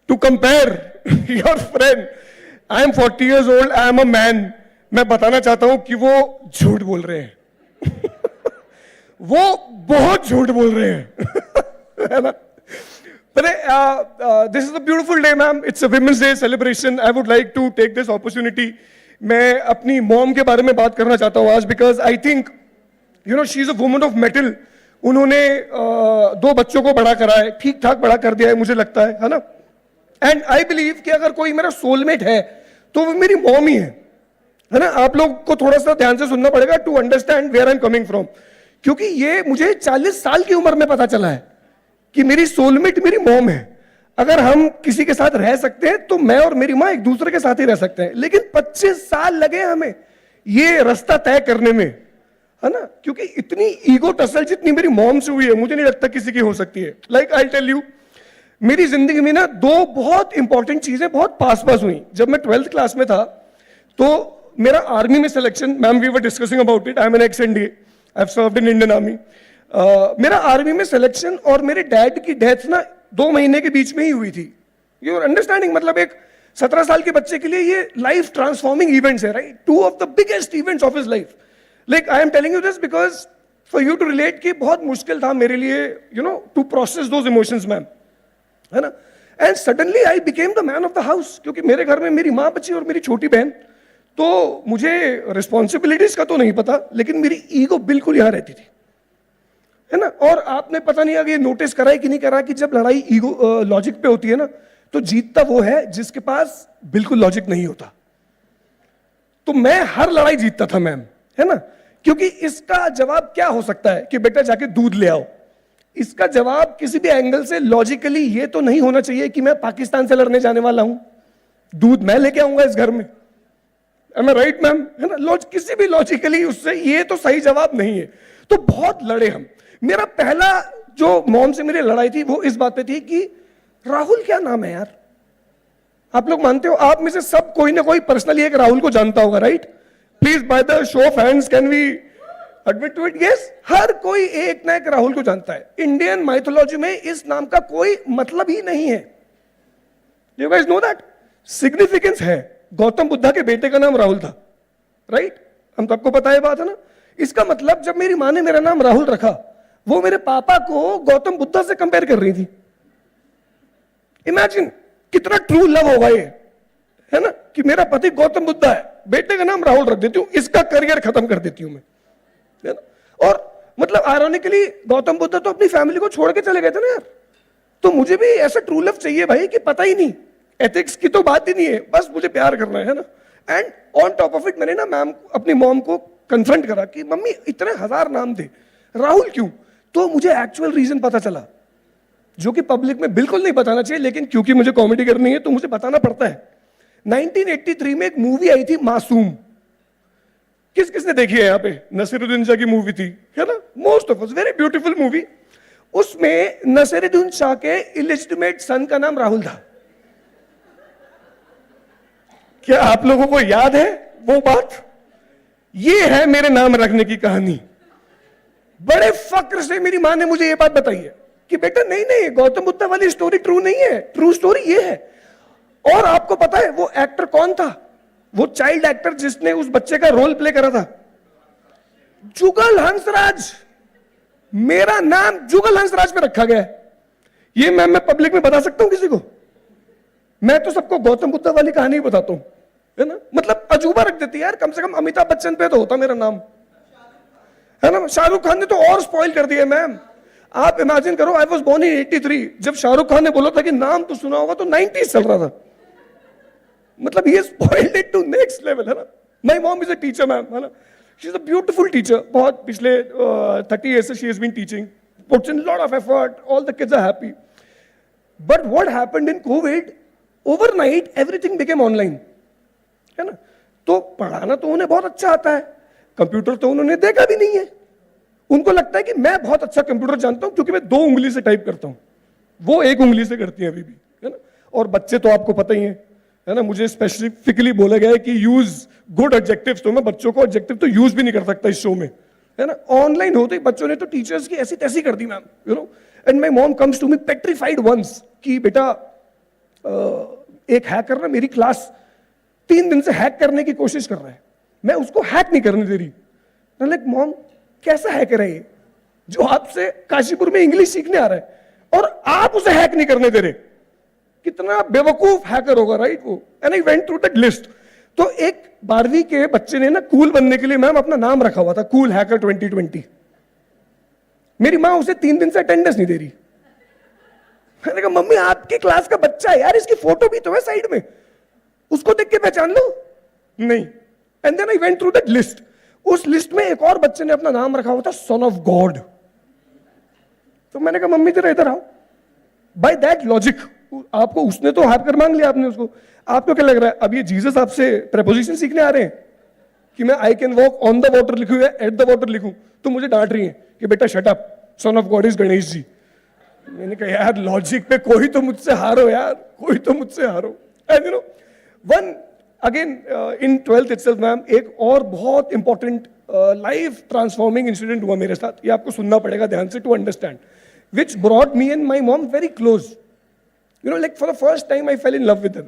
to compare your friend. I am 40 years old, I am a man. मैं बताना चाहता हूं कि वो झूठ बोल रहे हैं. वो बहुत झूठ बोल रहे हैं. है ना? This is a beautiful day, ma'am. It's a Women's Day celebration. I would like to take this opportunity. मैं अपनी मॉम के बारे में बात करना चाहता हूँ आज, because I think, you know, she is a woman of metal. उन्होंने दो बच्चों को बड़ा करा है, ठीक ठाक बड़ा कर दिया है मुझे लगता है ना. एंड आई बिलीव कि अगर कोई मेरा सोलमेट है तो वो मेरी मॉम ही है ना. आप लोग को थोड़ा सा ध्यान से सुनना पड़ेगा to understand where I am coming from, क्योंकि ये मुझे 40 साल की उम्र में पता चला है कि मेरी सोलमेट मेरी मॉम है. अगर हम किसी के साथ रह सकते हैं तो मैं और मेरी माँ एक दूसरे के साथ ही रह सकते हैं, लेकिन 25 साल लगे हमें ये रास्ता तय करने में, है ना. क्योंकि इतनी ईगो टसल जितनी मेरी मॉम से हुई है मुझे नहीं लगता किसी की हो सकती है. लाइक आई टेल यू, मेरी जिंदगी में ना दो बहुत इंपॉर्टेंट चीजें बहुत पास हुई. जब मैं 12th क्लास में था तो मेरा आर्मी में selection, ma'am we were discussing about it, I am an ex-NDA, I have served in Indian army. मेरा आर्मी में सिलेक्शन और मेरे डैड की डेथ ना 2 महीने के बीच में ही हुई थी. यू आर अंडरस्टैंडिंग, मतलब एक 17 साल के बच्चे के लिए ये लाइफ ट्रांसफॉर्मिंग इवेंट्स है, right. 2 of the biggest events of his life. Like I am telling you this because for you to relate कि बहुत मुश्किल था मेरे लिए, you know, to process those emotions ma'am, है ना. And suddenly I became the man of the house, क्योंकि मेरे घर में मेरी माँ बची और मेरी छोटी बहन. तो मुझे रिस्पॉन्सिबिलिटीज का तो नहीं पता, लेकिन मेरी ईगो बिल्कुल यहां रहती थी, है ना. और आपने पता नहीं आगे नोटिस करा है कि नहीं करा कि जब लड़ाई ईगो लॉजिक पे होती है ना तो जीतता वो है जिसके पास बिल्कुल लॉजिक नहीं होता. तो मैं हर लड़ाई जीतता था मैम, है ना. क्योंकि इसका जवाब क्या हो सकता है कि बेटा जाके दूध ले आओ. इसका जवाब किसी भी एंगल से लॉजिकली ये तो नहीं होना चाहिए कि मैं पाकिस्तान से लड़ने जाने वाला हूं, दूध मैं लेके आऊंगा इस घर में. Am I right, ma'am? है ना. किसी भी लॉजिकली उससे ये तो सही जवाब नहीं है. तो बहुत लड़े हम. मेरा पहला जो मॉम से मेरी लड़ाई थी वो इस बात पे थी कि राहुल क्या नाम है यार. आप लोग मानते हो, आप में से सब कोई ना कोई पर्सनली एक राहुल को जानता होगा, right. Please by the show of hands can we admit to it? Yes, हर कोई एक ना एक राहुल को जानता है. इंडियन माइथोलॉजी में इस नाम का कोई मतलब ही नहीं है. You guys know that. Significance है. गौतम बुद्धा के बेटे का नाम राहुल था, राइट. हम सबको पता है बात, है ना. इसका मतलब जब मेरी माँ ने मेरा नाम राहुल रखा, वो मेरे पापा को गौतम बुद्धा से कंपेयर कर रही थी. इमेजिन कितना ट्रू लव होगा ये, है ना, कि मेरा पति गौतम बुद्धा है, बेटे का नाम राहुल रख देती हूँ, इसका करियर खत्म कर देती हूँ मैं, है ना. और मतलब आयरॉनिकली गौतम बुद्ध तो अपनी फैमिली को छोड़ के चले गए थे ना यार. तो मुझे भी ऐसा ट्रू लव चाहिए भाई कि पता ही नहीं, एथिक्स की तो बात ही नहीं है, बस मुझे प्यार करना है ना. And on top of it मैंने ना मैम अपनी मॉम को कन्फ्रंट करा कि मम्मी इतने 1000 नाम थे, राहुल क्यों. तो मुझे एक्चुअल रीजन पता चला जो कि पब्लिक में बिल्कुल नहीं बताना चाहिए, लेकिन क्योंकि मुझे कॉमेडी करनी है तो मुझे बताना पड़ता है। 1983 में एक मूवी आई थी मासूम, किस किसने देखी है यहाँ पे? नसीरुद्दीन शाह की मूवी थी, है ना? Most of us, very beautiful movie. उसमें नसीरुद्दीन शाह के इलिजिटिमेट सन का नाम राहुल था। क्या आप लोगों को याद है वो बात? ये है मेरे नाम रखने की कहानी। बड़े फक्र से मेरी मां ने मुझे ये बात बताई है कि बेटा नहीं नहीं, गौतम बुद्ध वाली स्टोरी ट्रू नहीं है, ट्रू स्टोरी ये है। और आपको पता है वो एक्टर कौन था? वो चाइल्ड एक्टर जिसने उस बच्चे का रोल प्ले करा था, जुगल हंसराज। मेरा नाम जुगल हंसराज पे रखा गया है। ये मैं पब्लिक में बता सकता हूं किसी को? मैं तो सबको गौतम बुद्ध वाली कहानी बताता हूं, है ना? मतलब अजूबा रख देती है यार, कम से कम अमिताभ बच्चन पे तो होता मेरा नाम, है ना? शाहरुख खान ने तो और स्पॉइल कर दिया मैम। आप इमेजिन करो, आई वॉज बोर्न इन 83, जब शाहरुख खान ने बोला था कि नाम तो सुना होगा तो 90s चल रहा था। मतलब ये spoiled it to next level, है ना? My mom is a teacher ma'am, है ना? She is a beautiful teacher. बहुत पिछले 30 years से she has been teaching, puts in lot of effort, all the kids are happy. But what happened in Covid, overnight everything became online, है ना? तो पढ़ाना तो उन्हें बहुत अच्छा आता है, कंप्यूटर तो उन्होंने देखा भी नहीं है। उनको लगता है कि मैं बहुत अच्छा कंप्यूटर जानता हूं क्योंकि मैं 2 उंगली से टाइप करता हूं, वो 1 उंगली से करती है अभी भी, है ना? और बच्चे तो आपको पता ही है ना? मुझे स्पेसिफिकली बोला गया है कि यूज गुड एडजेक्टिव्स, तो मैं बच्चों को एडजेक्टिव तो यूज भी नहीं कर सकता इस शो में, है ना? ऑनलाइन होते ही बच्चों ने तो टीचर्स की ऐसी तैसी कर दी ma'am, you know. And my mom comes to me petrified once कि बेटा एक हैकर ना मेरी क्लास 3 दिन से हैक करने की कोशिश कर रहा है, मैं उसको हैक नहीं करने दे रही। लाइक मॉम, कैसा हैकर है ये जो आपसे काशीपुर में इंग्लिश सीखने आ रहा है और आप उसे हैक नहीं करने दे रहे? कितना बेवकूफ हैकर होगा, राइट? वो and I went through that list. तो एक 12वीं के बच्चे ने ना कूल बनने के लिए मैम अपना नाम रखा हुआ था, कूल हैकर 2020। मेरी माँ उसे 3 दिन से अटेंडेंस नहीं दे रही। मैंने कहा मम्मी आपकी क्लास का बच्चा है यार, इसकी फोटो भी तो है साइड में, उसको देख के पहचान लो। नहीं। And then I went through that list. उस लिस्ट में एक और बच्चे ने अपना नाम रखा हुआ था सन ऑफ गॉड। तो मैंने कहा मम्मी जरा इधर आओ। बाय दैट लॉजिक आपको, उसने तो हैकर मांग लिया आपने उसको, आपको क्या लग रहा है अब ये जीसस आपसे प्रेपोजिशन सीखने आ रहे हैं कि मैं I can walk on the water लिखूं या एट द वाटर लिखूं? तो मुझे डांट रही है कि बेटा shut up, son of god is Ganesh ji. मैंने कहा यार लॉजिक पे कोई तो मुझसे हारो यार, कोई तो मुझसे हारो। And you know one again in 12th itself ma'am, एक और बहुत इंपॉर्टेंट लाइफ ट्रांसफॉर्मिंग इंसिडेंट हुआ मेरे साथ, ये आपको सुनना पड़ेगा ध्यान से to understand, which brought me and my mom very close. You know like for the first time I fell in love with her.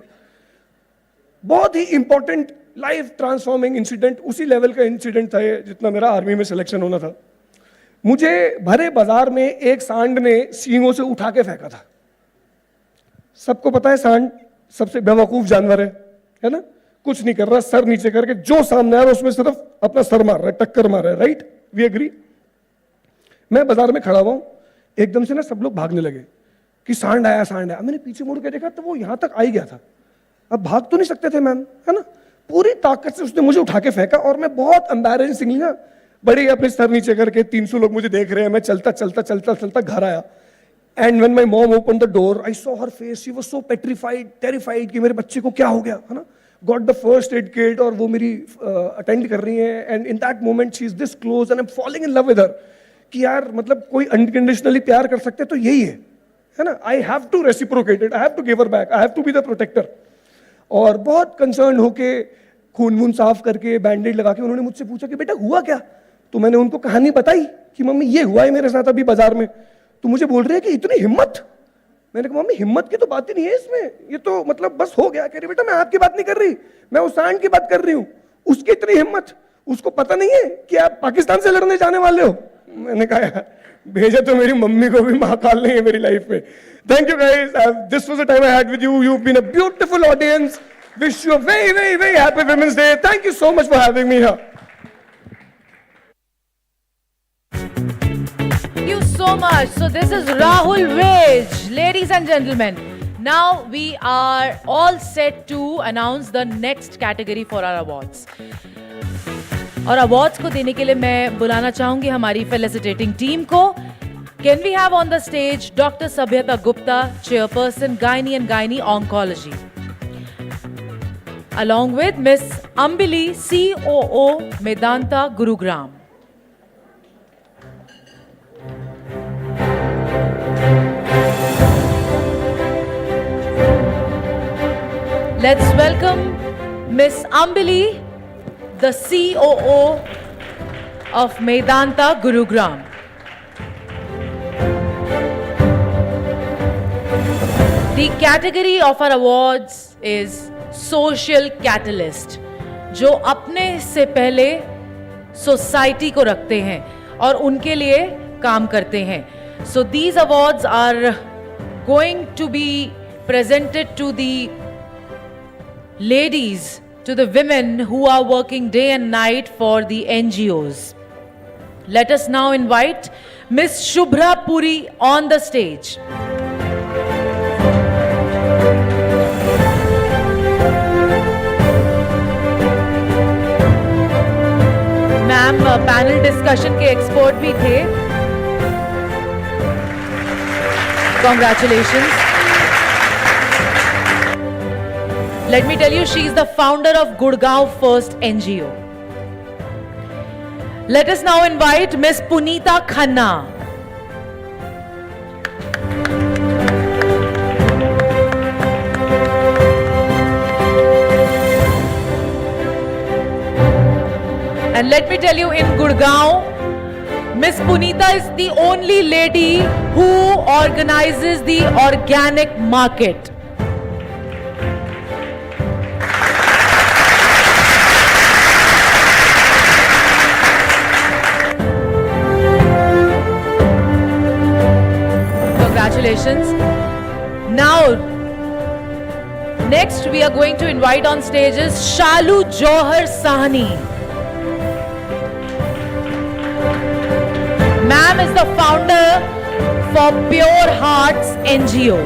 बहुत ही इंपॉर्टेंट लाइफ ट्रांसफॉर्मिंग इंसिडेंट, उसी लेवल का इंसिडेंट था ये जितना मेरा आर्मी में सिलेक्शन होना था। मुझे भरे बाजार में एक सांड ने सींगों से उठा के फेंका था। सबको पता है सांड सबसे बेवकूफ जानवर है ना? कुछ नहीं कर रहा, सर नीचे करके जो सामने आ रहा है उसमें सिर्फ अपना सर मार रहा है, टक्कर मार रहा है, राइट? We agree. मैं बाजार में खड़ा हुआ हूं, एकदम से ना सब लोग भागने लगे कि सांड आया सांड आया। मैंने पीछे मुड़ के देखा तो वो यहां तक आ ही गया था। अब भाग तो नहीं सकते थे मैम, है ना? पूरी ताकत से उसने मुझे उठा के फेंका और मैं बहुत एम्बैरेसिंगली ना बड़े अपने सर नीचे करके 300 लोग मुझे देख रहे हैं, मैं चलता चलता चलता चलता घर आया। And when my mom open the door I saw her face, she was so petrified, terrified कि मेरे बच्चे को क्या हो गया, है ना? Got the first aid kit और वो मेरी अटेंड कर रही है। And in that moment she is this close and I am falling in love with हर कि यार मतलब कोई अनकंडीशनली प्यार कर सकते तो यही है ना? I have to reciprocate it, I have to give her back, I have to be the protector. और बहुत कंसर्न होके खून वून साफ करके बैंडेज लगा के उन्होंने मुझसे पूछा कि बेटा हुआ क्या? तो मैंने उनको कहानी बताई कि मम्मी ये हुआ है मेरे साथ अभी बाजार में। तो मुझे बोल रहे हैं कि इतनी हिम्मत। मैंने कहा मम्मी हिम्मत की तो बात ही नहीं है इसमें, ये तो मतलब बस हो गया। कह रही बेटा मैं आपकी बात नहीं कर रही, मैं उस सांड की बात कर रही हूँ, उसकी इतनी हिम्मत, उसको पता नहीं है कि आप पाकिस्तान से लड़ने जाने वाले हो। मैंने कहा यार भेजा तो मेरी मम्मी को भी महाकाल नहीं है मेरी लाइफ में। Thank you guys, this was the time I had with you, you have been a beautiful audience, wish you a very very very happy women's day. Thank you so much for having me here. Thank you so much. So this is Rahul Vij, ladies and gentlemen. Now we are all set to announce the next category for our awards. और awards को देने के लिए मैं बुलाना चाहूंगी हमारी felicitating team को। Can we have on the stage Dr. Sabhyata Gupta, Chairperson, Gynae and Gynae Oncology, along with Miss Ambili, COO, Medanta Gurugram. Let's welcome Miss Ambili, the COO of Medanta Gurugram. The category of our awards is Social Catalyst, जो अपने से पहले society को रखते हैं और उनके लिए काम करते हैं. So these awards are going to be presented to the ladies, to the women who are working day and night for the NGOs. Let us now invite Miss Shubhra Puri on the stage. Ma'am panel discussion के expert भी थे. Congratulations. Let me tell you, she is the founder of Gurgaon First NGO. Let us now invite Miss Punita Khanna. And let me tell you, in Gurgaon, Miss Punita is the only lady who organizes the organic market. Congratulations. Now, next we are going to invite on stages Shalu Johar Sahni. Ma'am is the founder for Pure Hearts NGO.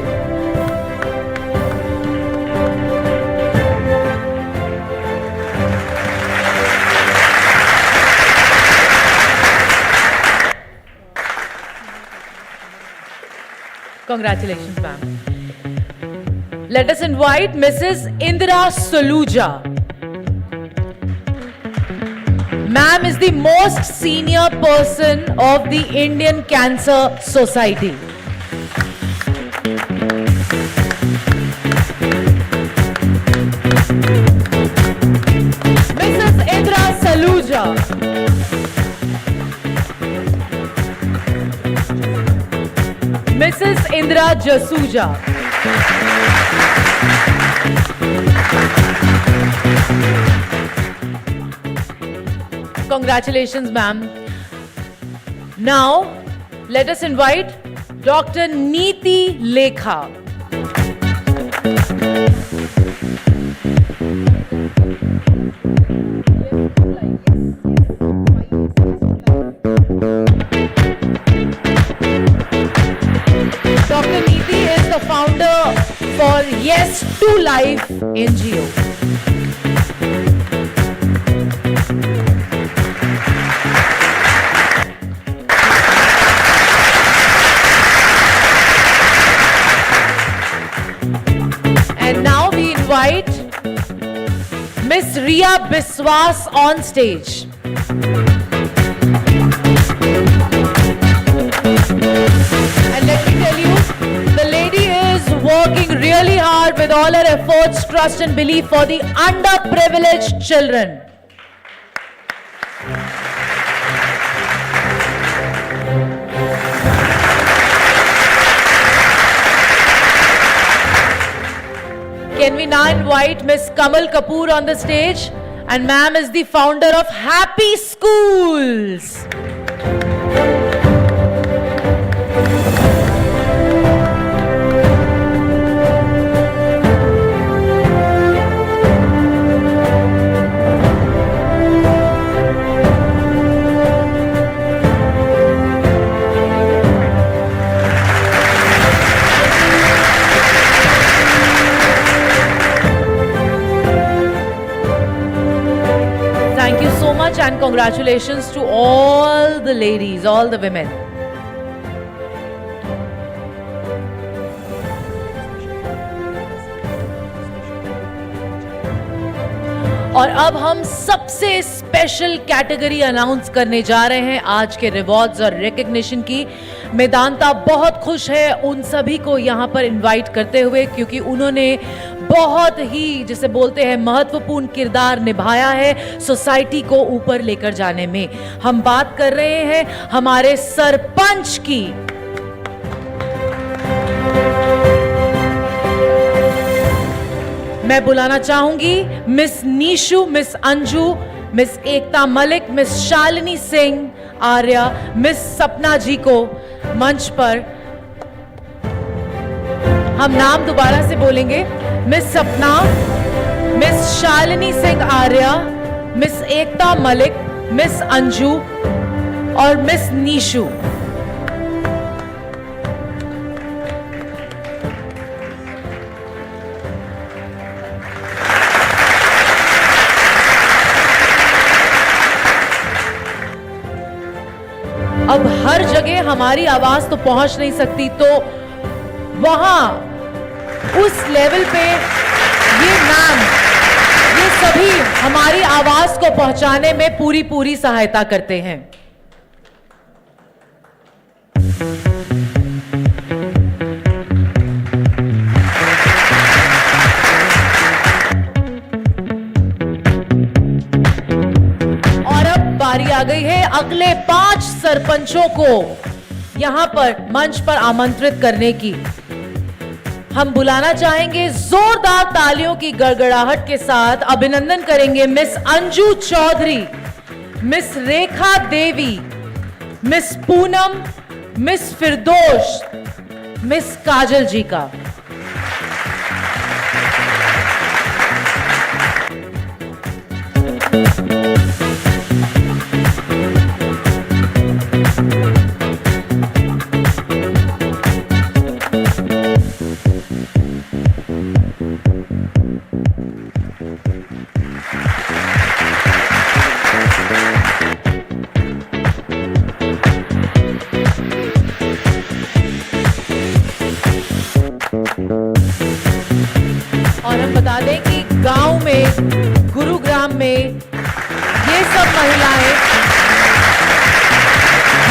Congratulations, ma'am. Let us invite Mrs. Indira Soluja. Ma'am is the most senior person of the Indian Cancer Society. Mrs. Indra Saluja. Mrs. Indra Jasuja. Congratulations, ma'am. Now, let us invite Dr. Neeti Lekha. Dr. Neeti is the founder for Yes to Life NGO. And now we invite Miss Ria Biswas on stage. And let me tell you, the lady is working really hard with all her efforts, trust and belief for the underprivileged children. Can we now invite Miss Kamal Kapoor on the stage? And ma'am is the founder of Happy Schools. Thank you so much and congratulations to all the ladies, all the women. और अब हम सबसे special category announce करने जा रहे हैं आज के रिवॉर्ड्स और रिकग्निशन की। मेदांता बहुत खुश है उन सभी को यहाँ पर इनवाइट करते हुए, क्योंकि उन्होंने बहुत ही जिसे बोलते हैं महत्वपूर्ण किरदार निभाया है सोसाइटी को ऊपर लेकर जाने में। हम बात कर रहे हैं हमारे सरपंच की। मैं बुलाना चाहूंगी miss Neeshu, miss Anju, miss Ekta Malik, miss Shalini Singh Arya, miss Sapna ji को मंच पर। हम नाम दोबारा से बोलेंगे। मिस सपना, miss Shalini Singh Arya, miss Ekta Malik, miss Anju और मिस नीशू। अब हर जगह हमारी आवाज तो पहुंच नहीं सकती, तो वहां उस लेवल पे ये मैम, ये सभी हमारी आवाज को पहुंचाने में पूरी सहायता करते हैं। बारी आ गई है अगले 5 सरपंचों को यहां पर मंच पर आमंत्रित करने की। हम बुलाना चाहेंगे जोरदार तालियों की गड़गड़ाहट के साथ। अभिनंदन करेंगे miss Anju Chaudhary, miss Rekha Devi, miss Poonam, miss Firdaus, miss Kajal ji का। और हम बता दें कि गांव में, गुरुग्राम में ये सब महिलाएं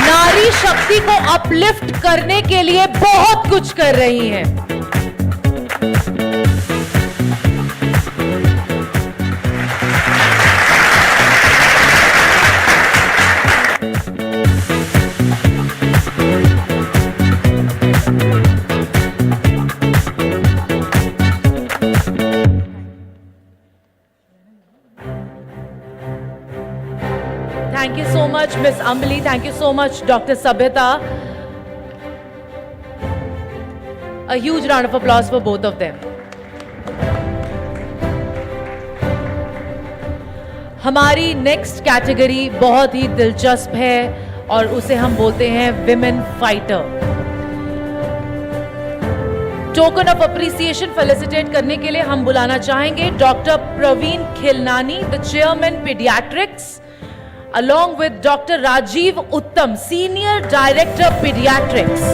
नारी शक्ति को अपलिफ्ट करने के लिए बहुत कुछ कर रही हैं। Thank you so much, Miss Ambali. Thank you so much, Dr. Sabhita. A huge round of applause for both of them. हमारी नेक्स्ट कैटेगरी बहुत ही दिलचस्प है और उसे हम बोलते हैं women fighter. Token of appreciation felicitate करने के लिए हम बुलाना चाहेंगे doctor Praveen Khilnani, the chairman paediatrics, along with Dr. Rajiv Uttam, Senior Director Pediatrics.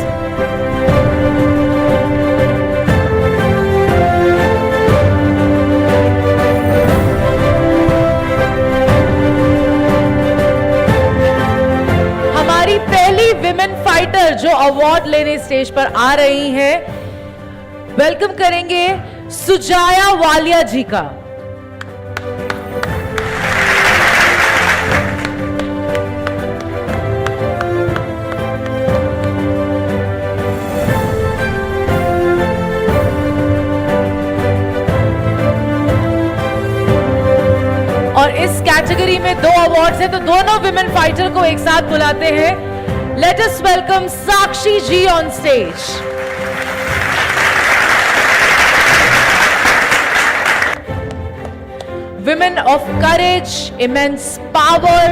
हमारी पहली विमेन फाइटर जो अवार्ड लेने स्टेज पर आ रही हैं, वेलकम करेंगे सुजाया वालिया जी का। और इस कैटेगरी में 2 अवार्ड्स हैं, तो दोनों विमेन फाइटर को एक साथ बुलाते हैं। Let us welcome Sakshi ji on stage. Women of courage, immense power,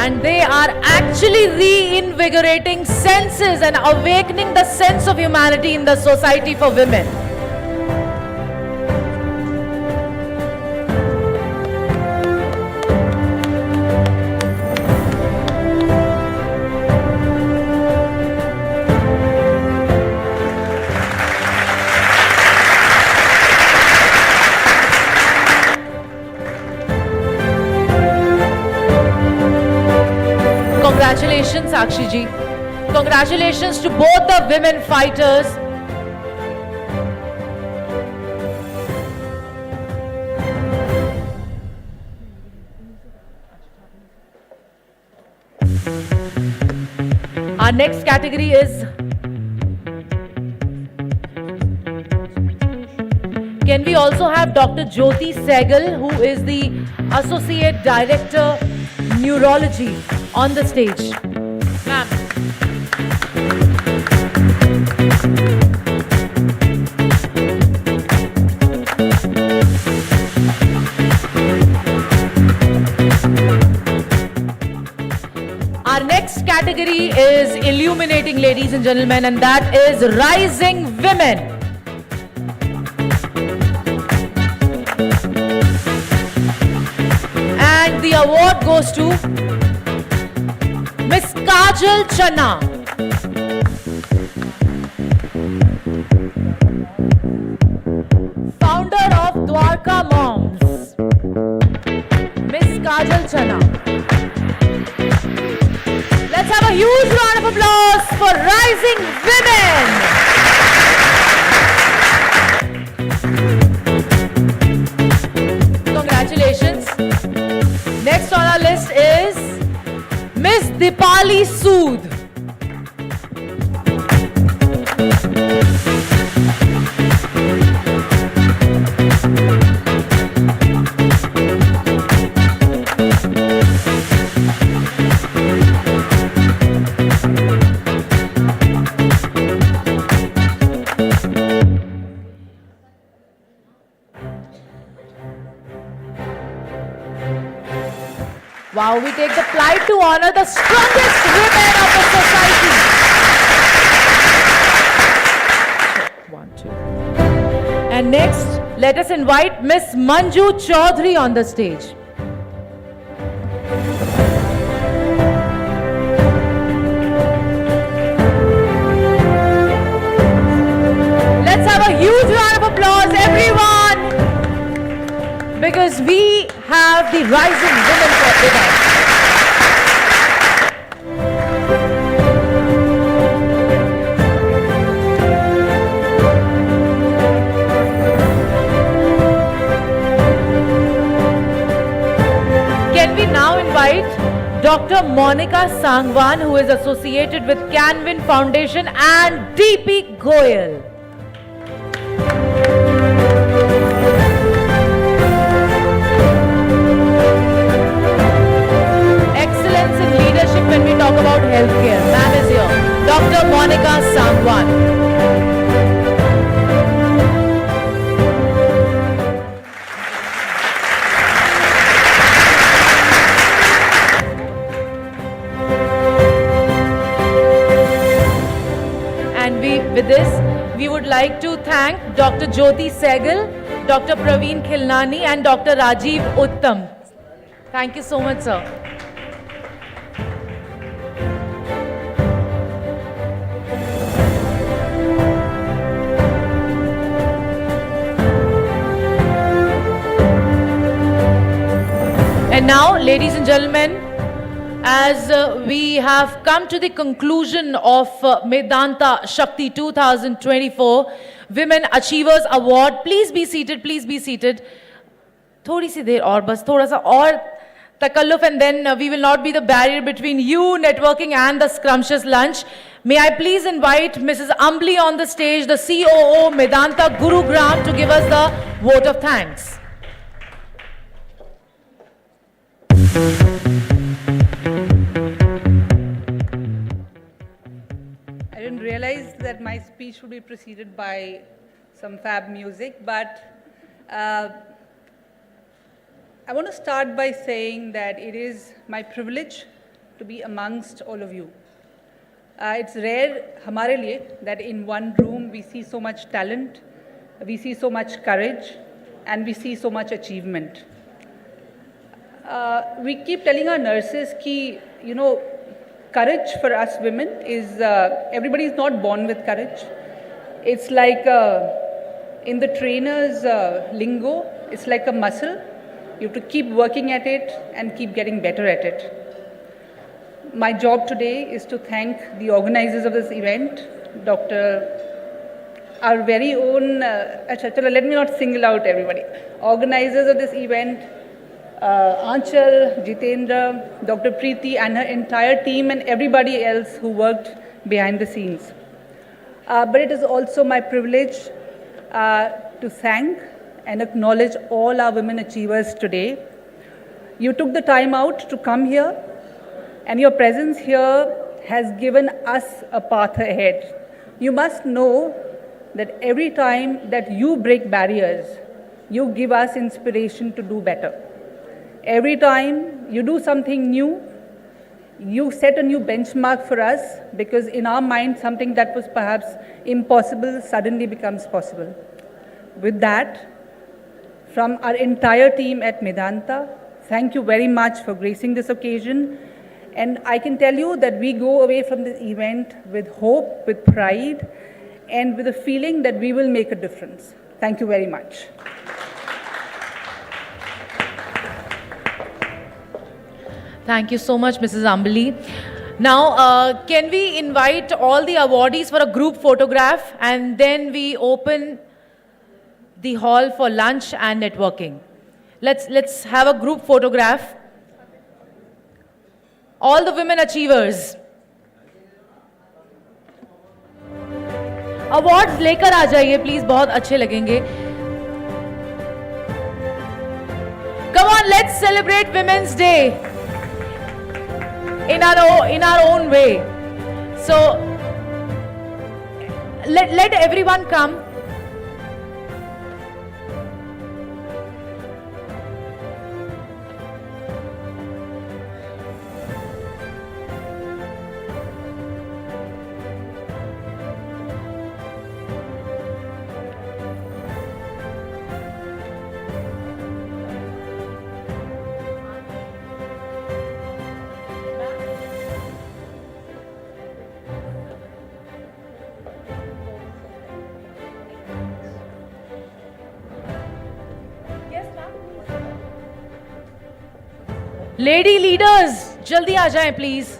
and they are actually reinvigorating senses and awakening the sense of humanity in the society for women. Sakshi ji. Congratulations to both the women fighters. Our next category is, can we also have Dr. Jyoti Sehgal, who is the Associate Director, Neurology, on the stage? Ma'am. Our next category is illuminating, ladies and gentlemen, and that is rising women. And the award goes to Miss Kajal Channa. Founder of Dwarka Moms. Miss Kajal Channa. Let's have a huge round of applause for rising women. Congratulations. Next on our list is Miss Dipali Sood. Wow, we take the pride to honor the strongest women of the society. Check, 1, 2. And next, let us invite Miss Manju Chaudhary on the stage. Let's have a huge round of applause, everyone, because we have the rising women with us. Can we now invite Dr. Monica Sangwan, who is associated with Canvin Foundation, and DP Goyal. Excellence in leadership when we talk about healthcare. Ma'am is here. Dr. Monica Sangwan. With this, we would like to thank Dr. Jyoti Sehgal, Dr. Praveen Khilnani and Dr. Rajiv Uttam. Thank you so much, sir. And now, ladies and gentlemen, as we have come to the conclusion of Medanta Shakti 2024 Women Achievers Award, please be seated, please be seated. Thodi si der aur bas, thoda sa aur takalluf, and then we will not be the barrier between you networking and the scrumptious lunch. May I please invite Mrs. Ambli on the stage, the COO Medanta Gurugram, to give us the vote of thanks. I didn't realize that my speech would be preceded by some fab music, but I want to start by saying that it is my privilege to be amongst all of you. It's rare hamare liye that in one room we see so much talent, we see so much courage, and we see so much achievement. We keep telling our nurses ki, you know, courage for us women is, everybody is not born with courage. It's like, in the trainer's lingo, it's like a muscle. You have to keep working at it and keep getting better at it. My job today is to thank the organizers of this event, our very own, let me not single out everybody. Organizers of this event, Aanchal, Jitendra, Dr. Preeti and her entire team and everybody else who worked behind the scenes. But it is also my privilege to thank and acknowledge all our women achievers today. You took the time out to come here, and your presence here has given us a path ahead. You must know that every time that you break barriers, you give us inspiration to do better. Every time you do something new, you set a new benchmark for us, because in our mind, something that was perhaps impossible suddenly becomes possible. With that, from our entire team at Medanta, thank you very much for gracing this occasion. And I can tell you that we go away from this event with hope, with pride, and with a feeling that we will make a difference. Thank you very much. Thank you so much, Mrs. Ambali. Now, can we invite all the awardees for a group photograph, and then we open the hall for lunch and networking. Let's have a group photograph. All the women achievers. Awards लेकर आ जाइए please, बहुत अच्छे लगेंगे. Come on, let's celebrate Women's Day in our own way. So let everyone come. Lady leaders जल्दी आ जाएं please.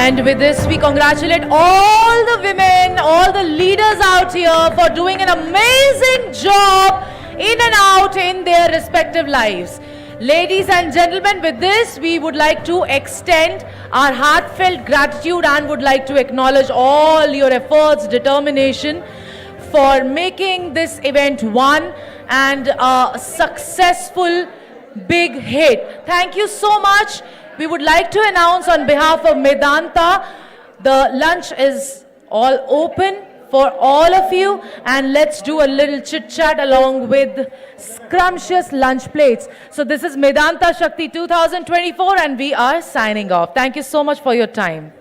And with this, we congratulate all the women, all the leaders out here for doing an amazing job in and out in their respective lives. Ladies and gentlemen, with this, we would like to extend our heartfelt gratitude and would like to acknowledge all your efforts, determination for making this event one and a successful big hit. Thank you so much. We would like to announce on behalf of Medanta, the lunch is all open for all of you, and let's do a little chit chat along with scrumptious lunch plates. So this is Medanta Shakti 2024 and we are signing off. Thank you so much for your time.